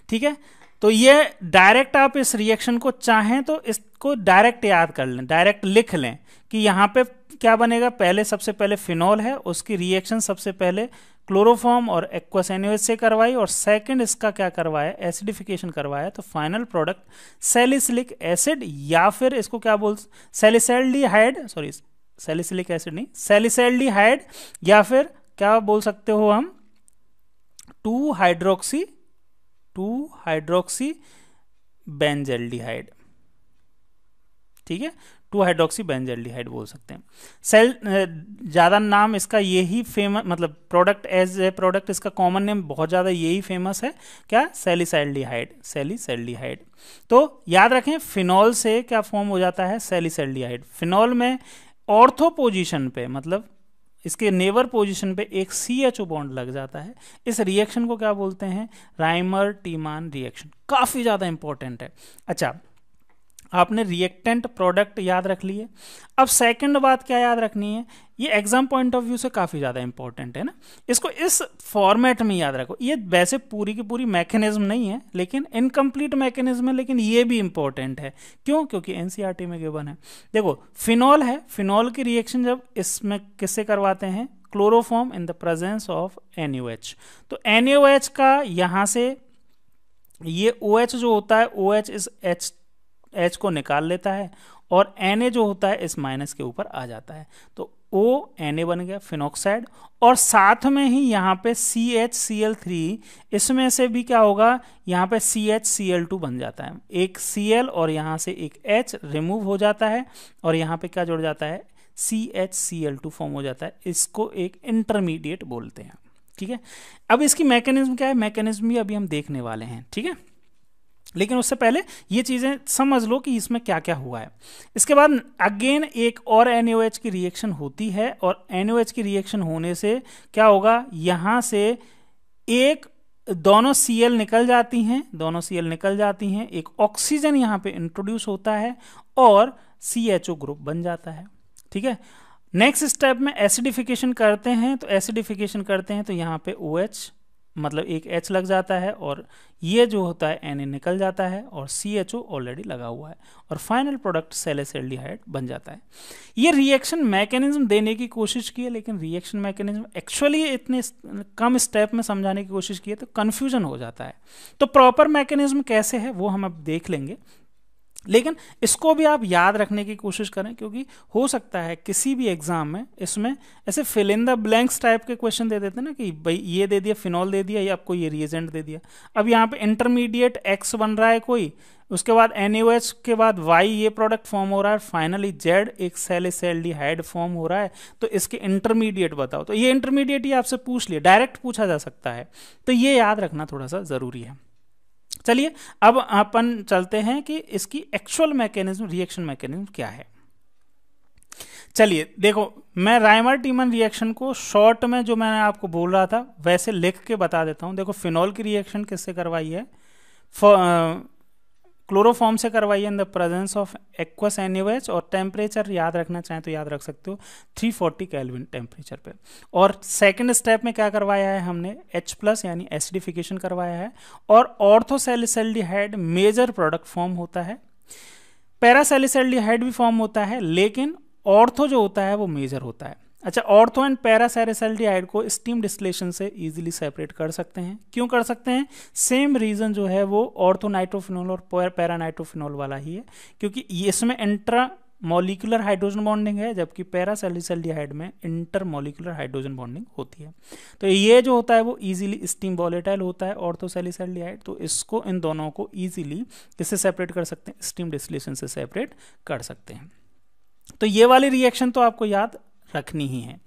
ठीक है। तो ये डायरेक्ट आप इस रिएक्शन को चाहें तो इसको डायरेक्ट याद कर लें, डायरेक्ट लिख लें कि यहाँ पे क्या बनेगा। पहले सबसे पहले फिनॉल है, उसकी रिएक्शन सबसे पहले क्लोरोफॉर्म और एक्वस NaOH से करवाई, और सेकंड इसका क्या करवाया, एसिडिफिकेशन करवाया। तो फाइनल प्रोडक्ट सैलिसिलिक एसिड, या फिर इसको क्या बोल, सैलिसैल्डिहाइड, सॉरी सैलिसिलिक एसिड नहीं, सैलिसैल्डिहाइड, या फिर क्या बोल सकते हो हम, 2 हाइड्रोक्सी बेंजल्डिहाइड। ठीक है, 2 हाइड्रोक्सी बेंजल्डिहाइड बोल सकते हैं। ज़्यादा नाम इसका यही फेमस, मतलब प्रोडक्ट एज ए प्रोडक्ट इसका कॉमन नेम बहुत ज़्यादा यही फेमस है, क्या, सैलिसैल्डिहाइड। तो याद रखें फिनॉल से क्या फॉर्म हो जाता है, सैलिसैल्डिहाइड। फिनॉल में ऑर्थो पोजीशन पे, मतलब इसके नेवर पोजीशन पे एक CHO बॉन्ड लग जाता है। इस रिएक्शन को क्या बोलते हैं, राइमर टीमान रिएक्शन। काफ़ी ज़्यादा इंपॉर्टेंट है। अच्छा, आपने रिएक्टेंट प्रोडक्ट याद रख लिए। अब सेकंड बात क्या याद रखनी है, ये एग्जाम पॉइंट ऑफ व्यू से काफ़ी ज़्यादा इंपॉर्टेंट है ना, इसको इस फॉर्मेट में याद रखो। ये वैसे पूरी की पूरी मैकेनिज्म नहीं है, लेकिन इनकम्प्लीट मैकेनिज्म है, लेकिन ये भी इंपॉर्टेंट है। क्यों, क्योंकि NCERT में गिवन है। देखो फिनॉल है, फिनॉल की रिएक्शन जब इसमें किससे करवाते हैं, chloroform in the presence of NaOH। तो NaOH का यहाँ से ये OH जो होता है, OH इस H को निकाल लेता है, और Na जो होता है इस माइनस के ऊपर आ जाता है। तो ONa बन गया फिनॉक्साइड, और साथ में ही यहाँ पे CHCl3, इसमें से भी क्या होगा, यहाँ पे CHCl2 बन जाता है। एक Cl और यहाँ से एक H रिमूव हो जाता है, और यहाँ पे क्या जुड़ जाता है, CHCl2 फॉर्म हो जाता है। इसको एक इंटरमीडिएट बोलते हैं। ठीक है, अब इसकी मैकेनिज्म क्या है, मैकेनिज्म भी अभी हम देखने वाले हैं। ठीक है, लेकिन उससे पहले ये चीज़ें समझ लो कि इसमें क्या क्या हुआ है। इसके बाद अगेन एक और NaOH की रिएक्शन होती है, और NaOH की रिएक्शन होने से क्या होगा, यहाँ से एक दोनों Cl निकल जाती हैं, एक ऑक्सीजन यहाँ पे इंट्रोड्यूस होता है, और CHO ग्रुप बन जाता है। ठीक है, नेक्स्ट स्टेप में एसिडिफिकेशन करते हैं, तो यहाँ पे OH मतलब एक H लग जाता है, और ये जो होता है Na निकल जाता है, और CHO ऑलरेडी लगा हुआ है, और फाइनल प्रोडक्ट सैलिसैल्डिहाइड बन जाता है। ये रिएक्शन मैकेनिज्म देने की कोशिश की है, लेकिन रिएक्शन मैकेनिज्म एक्चुअली इतने कम स्टेप में समझाने की कोशिश की है तो कन्फ्यूजन हो जाता है। तो प्रॉपर मैकेनिज्म कैसे है वो हम अब देख लेंगे, लेकिन इसको भी आप याद रखने की कोशिश करें, क्योंकि हो सकता है किसी भी एग्जाम में इसमें ऐसे fill in the blanks type के क्वेश्चन दे देते हैं ना, कि भाई ये दे दिया, फिनॉल दे दिया, या आपको ये रिएजेंट दे दिया। अब यहाँ पे इंटरमीडिएट X बन रहा है कोई, उसके बाद NaOH के बाद Y ये प्रोडक्ट फॉर्म हो रहा है, फाइनली Z एक सैलिसैल्डिहाइड फॉर्म हो रहा है। तो इसके इंटरमीडिएट बताओ, तो ये इंटरमीडिएट ही आपसे पूछ लिया, डायरेक्ट पूछा जा सकता है, तो ये याद रखना थोड़ा सा ज़रूरी है। चलिए अब अपन चलते हैं कि इसकी एक्चुअल मैकेनिज्म, रिएक्शन मैकेनिज्म क्या है। चलिए देखो, मैं राइमर टीमन रिएक्शन को शॉर्ट में जो मैंने आपको बोल रहा था वैसे लिख के बता देता हूं। देखो फिनॉल की रिएक्शन किससे करवाई है, क्लोरोफॉर्म से करवाई है in the presence of aqueous NaOH, और टेम्परेचर याद रखना चाहें तो याद रख सकते हो 340 केल्विन टेम्परेचर पे। और सेकंड स्टेप में क्या करवाया है हमने, H+ यानी एसिडिफिकेशन करवाया है, और ऑर्थोसैलिसैल्डिहाइड मेजर प्रोडक्ट फॉर्म होता है, पैरासैलिसैल्डिहाइड भी फॉर्म होता है, लेकिन ऑर्थो जो होता है वो मेजर होता है। अच्छा, ऑर्थो एंड पैरासैलिसैल्डिहाइड को स्टीम डिस्टिलेशन से इजीली सेपरेट कर सकते हैं। क्यों कर सकते हैं, सेम रीजन जो है वो ऑर्थो नाइट्रोफिनॉल और पैरा नाइट्रोफिनॉल वाला ही है, क्योंकि इसमें इंट्रा मॉलिक्यूलर हाइड्रोजन बॉन्डिंग है, जबकि पैरासैलिसैल्डिहाइड में इंटर मॉलिक्यूलर हाइड्रोजन बॉन्डिंग होती है। तो ये जो होता है वो इजीली स्टीम वॉलेटाइल होता है ऑर्थोसैलिसैल्डिहाइड, तो इसको इन दोनों को इजीली किससे सेपरेट कर सकते हैं, स्टीम डिस्टिलेशन से सेपरेट कर सकते हैं। तो ये वाली रिएक्शन तो आपको याद रखनी ही है।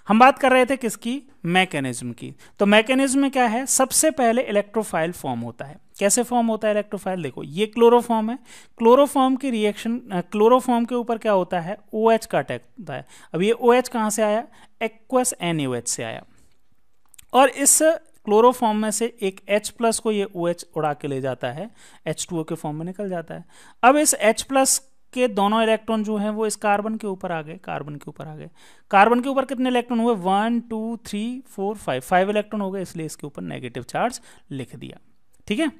हम बात कर रहे थे किसकी, मैकेनिज्म की। तो मैकेनिज्म में क्या है, सबसे पहले इलेक्ट्रोफाइल फॉर्म होता है। कैसे फॉर्म होता है इलेक्ट्रोफाइल, देखो ये क्लोरोफॉर्म है, क्लोरोफॉर्म की रिएक्शन, क्लोरोफॉर्म के ऊपर क्या होता है, OH का अटैक होता है। अब ये OH कहाँ से आया, एक्वस NaOH से आया, और इस क्लोरोफॉर्म में से एक H+ को ये OH उड़ा के ले जाता है, H2O के फॉर्म में निकल जाता है। अब इस H+ के दोनों इलेक्ट्रॉन जो हैं वो इस कार्बन के ऊपर आ गए, कार्बन के ऊपर कितने इलेक्ट्रॉन हुए, 1 2 3 4 5 इलेक्ट्रॉन हो गए, इसलिए इसके ऊपर नेगेटिव चार्ज लिख दिया। ठीक है,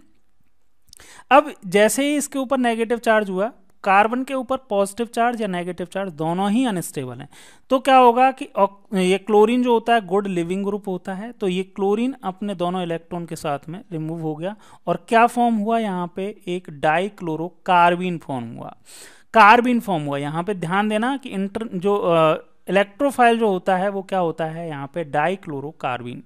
अब जैसे ही इसके ऊपर नेगेटिव चार्ज हुआ, कार्बन के ऊपर पॉजिटिव चार्ज या नेगेटिव चार्ज दोनों ही अनस्टेबल हैं, तो क्या होगा कि ये क्लोरीन जो होता है गुड लिविंग ग्रुप होता है, तो ये क्लोरीन अपने दोनों इलेक्ट्रॉन के साथ में रिमूव हो गया और क्या फॉर्म हुआ, यहाँ पे एक डाइक्लोरोकार्बीन फॉर्म हुआ, कार्बीन फॉर्म हुआ। यहाँ पे ध्यान देना कि इलेक्ट्रोफाइल जो होता है वो क्या होता है, यहाँ पे डाइक्लोरोकार्बीन।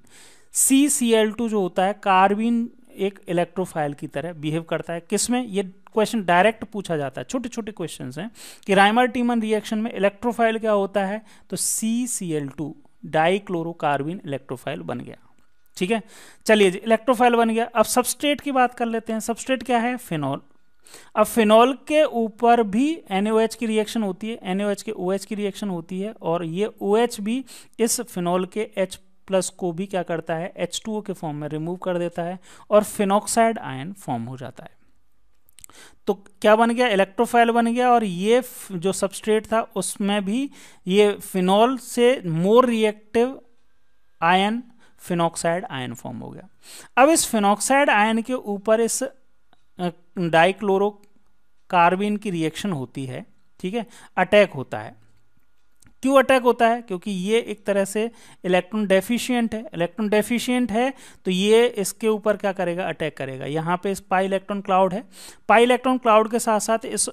CCl2 जो होता है, कार्बीन एक इलेक्ट्रोफाइल की तरह बिहेव करता है। किसमें, ये क्वेश्चन डायरेक्ट पूछा जाता है, छोटे छोटे क्वेश्चंस हैं कि राइमर टीमन रिएक्शन में इलेक्ट्रोफाइल क्या होता है, तो CCl2 डाइक्लोरोकार्बीन इलेक्ट्रोफाइल बन गया। ठीक है, चलिए जी, इलेक्ट्रोफाइल बन गया। अब सबस्ट्रेट की बात कर लेते हैं। सबस्ट्रेट क्या है, फिनॉल। अब फिनॉल के ऊपर भी NaOH की रिएक्शन होती है, NaOH के OH की रिएक्शन होती है, और ये OH भी इस फिनॉल के H प्लस को भी क्या करता है, H2O के फॉर्म में रिमूव कर देता है और फिनॉक्साइड आयन फॉर्म हो जाता है। तो क्या बन गया, इलेक्ट्रोफाइल बन गया। और ये जो सबस्ट्रेट था उसमें भी ये फिनॉल से more reactive ion phenoxide ion form हो गया। अब इस फिनॉक्साइड आयन के ऊपर इस डाइक्लोरोकार्बीन की रिएक्शन होती है, ठीक है, अटैक होता है। क्यों अटैक होता है, क्योंकि ये एक तरह से इलेक्ट्रॉन डेफिशिएंट है। इलेक्ट्रॉन डेफिशिएंट है तो ये इसके ऊपर क्या करेगा, अटैक करेगा। यहाँ पे इस पाई इलेक्ट्रॉन क्लाउड है, पाई इलेक्ट्रॉन क्लाउड के साथ साथ इस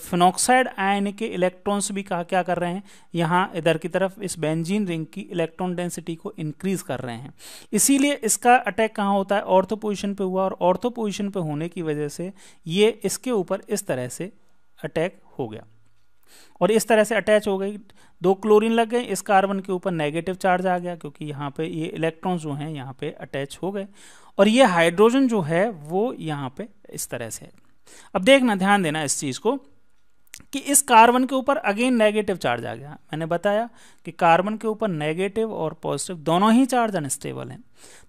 फिनॉक्साइड आयन के इलेक्ट्रॉन्स भी क्या कर रहे हैं, यहाँ इधर की तरफ इस बेंजीन रिंग की इलेक्ट्रॉन डेंसिटी को इंक्रीज कर रहे हैं। इसीलिए इसका अटैक कहाँ होता है, ऑर्थो पोजिशन पे हुआ, और ऑर्थो पोजिशन पे होने की वजह से ये इसके ऊपर इस तरह से अटैक हो गया और इस तरह से अटैच हो गई। दो क्लोरीन लग गए, इस कार्बन के ऊपर नेगेटिव चार्ज आ गया क्योंकि यहाँ पे ये इलेक्ट्रॉन्स जो हैं यहाँ पे अटैच हो गए, और ये हाइड्रोजन जो है वो यहाँ पे इस तरह से है। अब देखना, ध्यान देना इस चीज़ को कि इस कार्बन के ऊपर अगेन नेगेटिव चार्ज आ गया। मैंने बताया कि कार्बन के ऊपर नेगेटिव और पॉजिटिव दोनों ही चार्ज अनस्टेबल हैं।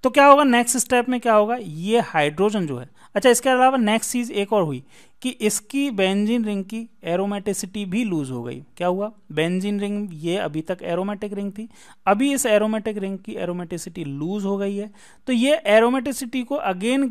तो क्या होगा, नेक्स्ट स्टेप में क्या होगा, ये हाइड्रोजन जो है, अच्छा इसके अलावा नेक्स्ट चीज़ एक और हुई कि इसकी बेंजीन रिंग की एरोमेटिसिटी भी लूज हो गई। क्या हुआ, बेंजीन रिंग ये अभी तक एरोमेटिक रिंग थी, अभी इस एरोमेटिक रिंग की एरोमेटिसिटी लूज हो गई है। तो ये एरोमेटिसिटी को अगेन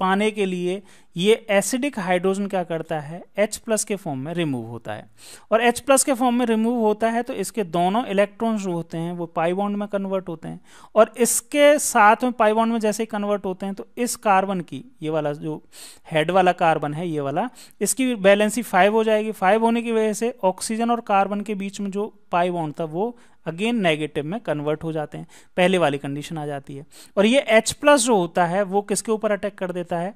पाने के लिए ये एसिडिक हाइड्रोजन क्या करता है, H+ के फॉर्म में रिमूव होता है, और H+ के फॉर्म में रिमूव होता है तो इसके दोनों इलेक्ट्रॉन्स जो होते हैं वो पाई बॉन्ड में कन्वर्ट होते हैं, और इसके साथ में पाई बॉन्ड में जैसे ही कन्वर्ट होते हैं तो इस कार्बन की, ये वाला जो हेड वाला कार्बन है ये वाला, इसकी वैलेंसी 5 हो जाएगी। 5 होने की वजह से ऑक्सीजन और कार्बन के बीच में जो पाई बॉन्ड था वो अगेन नेगेटिव में कन्वर्ट हो जाते हैं, पहले वाली कंडीशन आ जाती है। और ये H+ जो होता है वो किसके ऊपर अटैक कर देता है,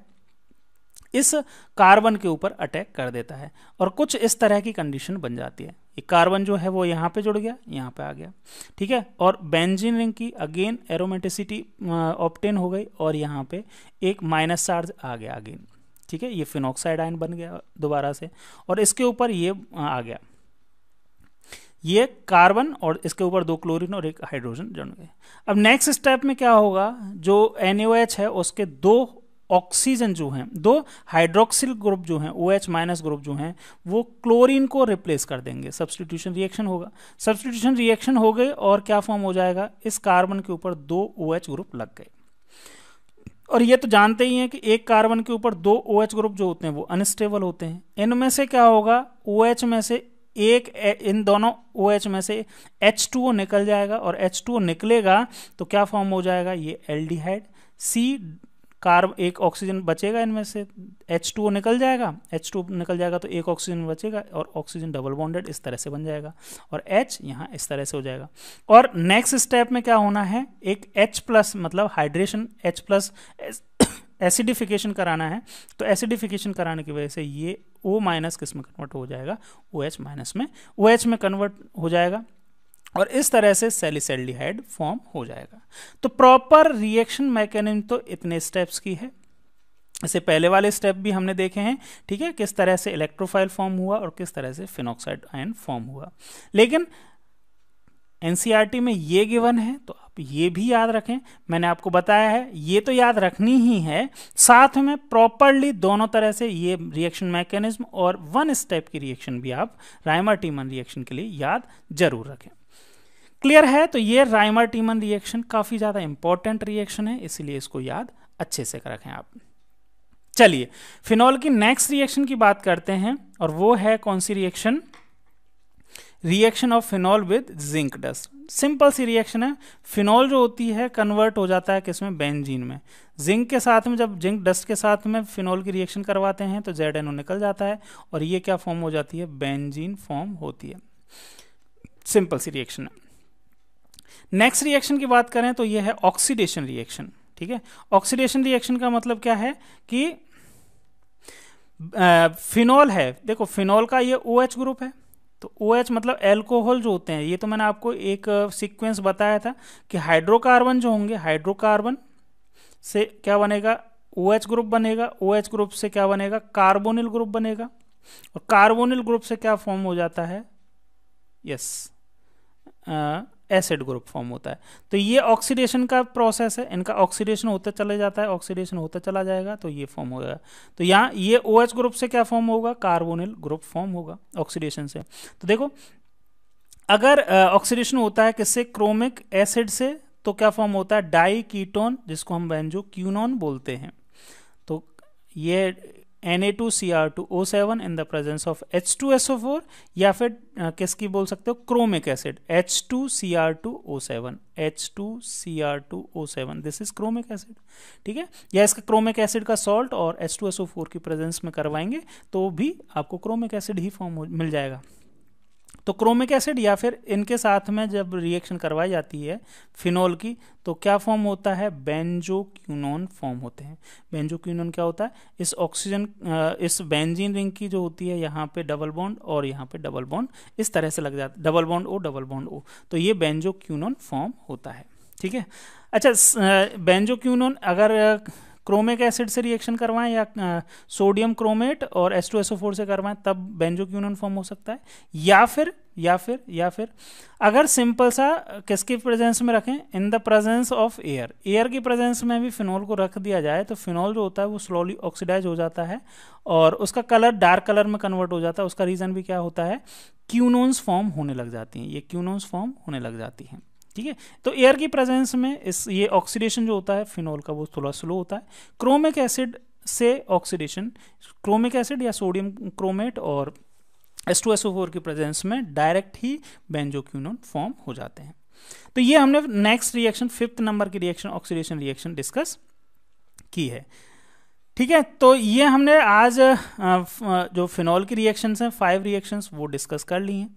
इस कार्बन के ऊपर अटैक कर देता है, और कुछ इस तरह की कंडीशन बन जाती है। ये कार्बन जो है वो यहाँ पे जुड़ गया, यहाँ पे आ गया, ठीक है, और बेंजीन रिंग की अगेन एरोमेटिसिटी ऑब्टेन हो गई, और यहाँ पे एक माइनस चार्ज आ गया अगेन, ठीक है, ये फिनॉक्साइड आयन बन गया दोबारा से, और इसके ऊपर ये आ गया, ये कार्बन और इसके ऊपर 2 क्लोरीन और 1 हाइड्रोजन जुड़ गए। अब नेक्स्ट स्टेप में क्या होगा, जो NaOH है उसके 2 ऑक्सीजन जो हैं, 2 हाइड्रोक्सिल ग्रुप जो हैं, OH- ग्रुप जो हैं, वो क्लोरीन को रिप्लेस कर देंगे। सब्स्टिट्यूशन रिएक्शन होगा, सब्स्टिट्यूशन रिएक्शन हो गई और क्या फॉर्म हो जाएगा, इस कार्बन के ऊपर 2 OH ग्रुप लग गए। और ये तो जानते ही हैं कि एक कार्बन के ऊपर 2 OH ग्रुप जो होते हैं वो अनस्टेबल होते हैं। इनमें से क्या होगा, OH में से एक, इन दोनों OH में से H2O निकल जाएगा, और H2O निकलेगा तो क्या फॉर्म हो जाएगा, ये एल्डिहाइड। C कार्ब, एक ऑक्सीजन बचेगा इनमें से, H2O निकल जाएगा, H2O निकल जाएगा तो एक ऑक्सीजन बचेगा, और ऑक्सीजन डबल बॉन्डेड इस तरह से बन जाएगा, और H यहाँ इस तरह से हो जाएगा। और नेक्स्ट स्टेप में क्या होना है, एक H+ मतलब हाइड्रेशन, H+ एसिडिफिकेशन कराना है, तो एसिडिफिकेशन कराने की वजह से ये O- किस में कन्वर्ट हो जाएगा, OH- में, OH में कन्वर्ट हो जाएगा, और इस तरह से सैलिसैल्डिहाइड फॉर्म हो जाएगा। तो प्रॉपर रिएक्शन मैकेनिज्म तो इतने स्टेप्स की है। इससे पहले वाले स्टेप भी हमने देखे हैं, ठीक है, किस तरह से इलेक्ट्रोफाइल फॉर्म हुआ और किस तरह से फिनॉक्साइड आयन फॉर्म हुआ। लेकिन NCERT में ये गिवन है तो आप ये भी याद रखें, मैंने आपको बताया है ये तो याद रखनी ही है, साथ में प्रॉपरली दोनों तरह से ये रिएक्शन मैकेनिज्म और 1 स्टेप की रिएक्शन भी आप राइमर-टीमन रिएक्शन के लिए याद जरूर रखें। क्लियर है, तो ये राइमर-टीमन रिएक्शन काफ़ी ज़्यादा इंपॉर्टेंट रिएक्शन है, इसलिए इसको याद अच्छे से रखें आप। चलिए फिनॉल की नेक्स्ट रिएक्शन की बात करते हैं, और वो है कौन सी reaction? Reaction of phenol with zinc dust. Simple सी रिएक्शन है। फिनॉल जो होती है कन्वर्ट हो जाता है किसमें? बेंजीन में। जिंक के साथ में, जब जिंक डस्ट के साथ में फिनॉल की रिएक्शन करवाते हैं तो ZNO निकल जाता है और ये क्या फॉर्म हो जाती है? बेंजीन फॉर्म होती है। सिंपल सी रिएक्शन है। नेक्स्ट रिएक्शन की बात करें तो ये है ऑक्सीडेशन रिएक्शन। ठीक है, ऑक्सीडेशन रिएक्शन का मतलब क्या है कि फिनॉल है, देखो फिनॉल का ये OH ग्रुप है, तो OH मतलब एल्कोहल जो होते हैं, ये तो मैंने आपको एक सीक्वेंस बताया था कि हाइड्रोकार्बन जो होंगे, हाइड्रोकार्बन से क्या बनेगा? OH ग्रुप बनेगा, OH ग्रुप से क्या बनेगा? कार्बोनिल ग्रुप बनेगा, और कार्बोनिल ग्रुप से क्या फॉर्म हो जाता है? यस, एसिड ग्रुप फॉर्म होता है। तो ये ऑक्सीडेशन का प्रोसेस है, इनका ऑक्सीडेशन होता चला जाता है, ऑक्सीडेशन होता चला जाएगा तो ये फॉर्म होगा। तो यहाँ ये OH ग्रुप से क्या फॉर्म होगा? कार्बोनिल ग्रुप फॉर्म होगा ऑक्सीडेशन से। तो देखो अगर ऑक्सीडेशन होता है किससे? क्रोमिक एसिड से, तो क्या फॉर्म होता है? डाई कीटोन, जिसको हम बेंजोक्विनोन बोलते हैं। तो ये Na2Cr2O7 in the presence of H2SO4, या फिर किसकी बोल सकते हो? Chromic acid, H2Cr2O7, H2Cr2O7, this is chromic acid. ठीक है, या इसका क्रोमिक एसिड का सॉल्ट और H2SO4 की प्रेजेंस में करवाएंगे तो भी आपको क्रोमिक एसिड ही फॉर्म मिल जाएगा। तो क्रोमिक एसिड या फिर इनके साथ में जब रिएक्शन करवाई जाती है फिनॉल की, तो क्या फॉर्म होता है? बेंजोक्विनोन फॉर्म होते हैं। बेंजोक्विनोन क्या होता है? इस ऑक्सीजन, इस बेंजीन रिंग की जो होती है, यहाँ पे डबल बॉन्ड और यहाँ पे डबल बॉन्ड इस तरह से लग जाता है, double bond O, double bond O, तो ये बेंजोक्विनोन फॉर्म होता है। ठीक है, अच्छा बेंजोक्विनोन अगर क्रोमिक एसिड से रिएक्शन करवाएं या सोडियम क्रोमेट और H2SO4 से करवाएं तब बेंजोक्विनोन फॉर्म हो सकता है, या फिर अगर सिंपल सा किसकी प्रेजेंस में रखें? In the presence of air, air की प्रेजेंस में भी फिनॉल को रख दिया जाए तो फिनॉल जो होता है वो स्लोली ऑक्सीडाइज हो जाता है और उसका कलर डार्क कलर में कन्वर्ट हो जाता है। उसका रीजन भी क्या होता है? क्यूनोन्स फॉर्म होने लग जाती हैं, ये क्यूनोन्स फॉर्म होने लग जाती हैं। ठीक है, तो एयर की प्रेजेंस में ये ऑक्सीडेशन जो होता है फिनॉल का वो थोड़ा स्लो होता है। क्रोमिक एसिड से ऑक्सीडेशन, क्रोमिक एसिड या सोडियम क्रोमेट और H2SO4 की प्रेजेंस में डायरेक्ट ही बेंजोक्विनोन फॉर्म हो जाते हैं। तो ये हमने नेक्स्ट रिएक्शन 5th नंबर की रिएक्शन ऑक्सीडेशन रिएक्शन डिस्कस की है। ठीक है, तो ये हमने आज जो फिनॉल की रिएक्शंस हैं 5 रिएक्शंस वो डिस्कस कर ली हैं।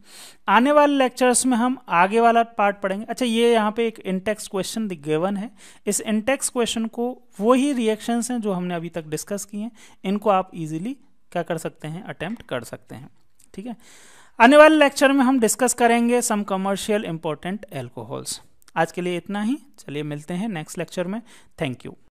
आने वाले लेक्चर्स में हम आगे वाला पार्ट पढ़ेंगे। अच्छा, ये यहाँ पे एक इंटेक्स क्वेश्चन गिवन है, इस इंटेक्स क्वेश्चन को वही रिएक्शंस हैं जो हमने अभी तक डिस्कस किए हैं, इनको आप इजीली क्या कर सकते हैं? अटेम्प्ट कर सकते हैं। ठीक है, आने वाले लेक्चर में हम डिस्कस करेंगे सम कमर्शियल इंपॉर्टेंट एल्कोहल्स। आज के लिए इतना ही, चलिए मिलते हैं नेक्स्ट लेक्चर में। Thank you.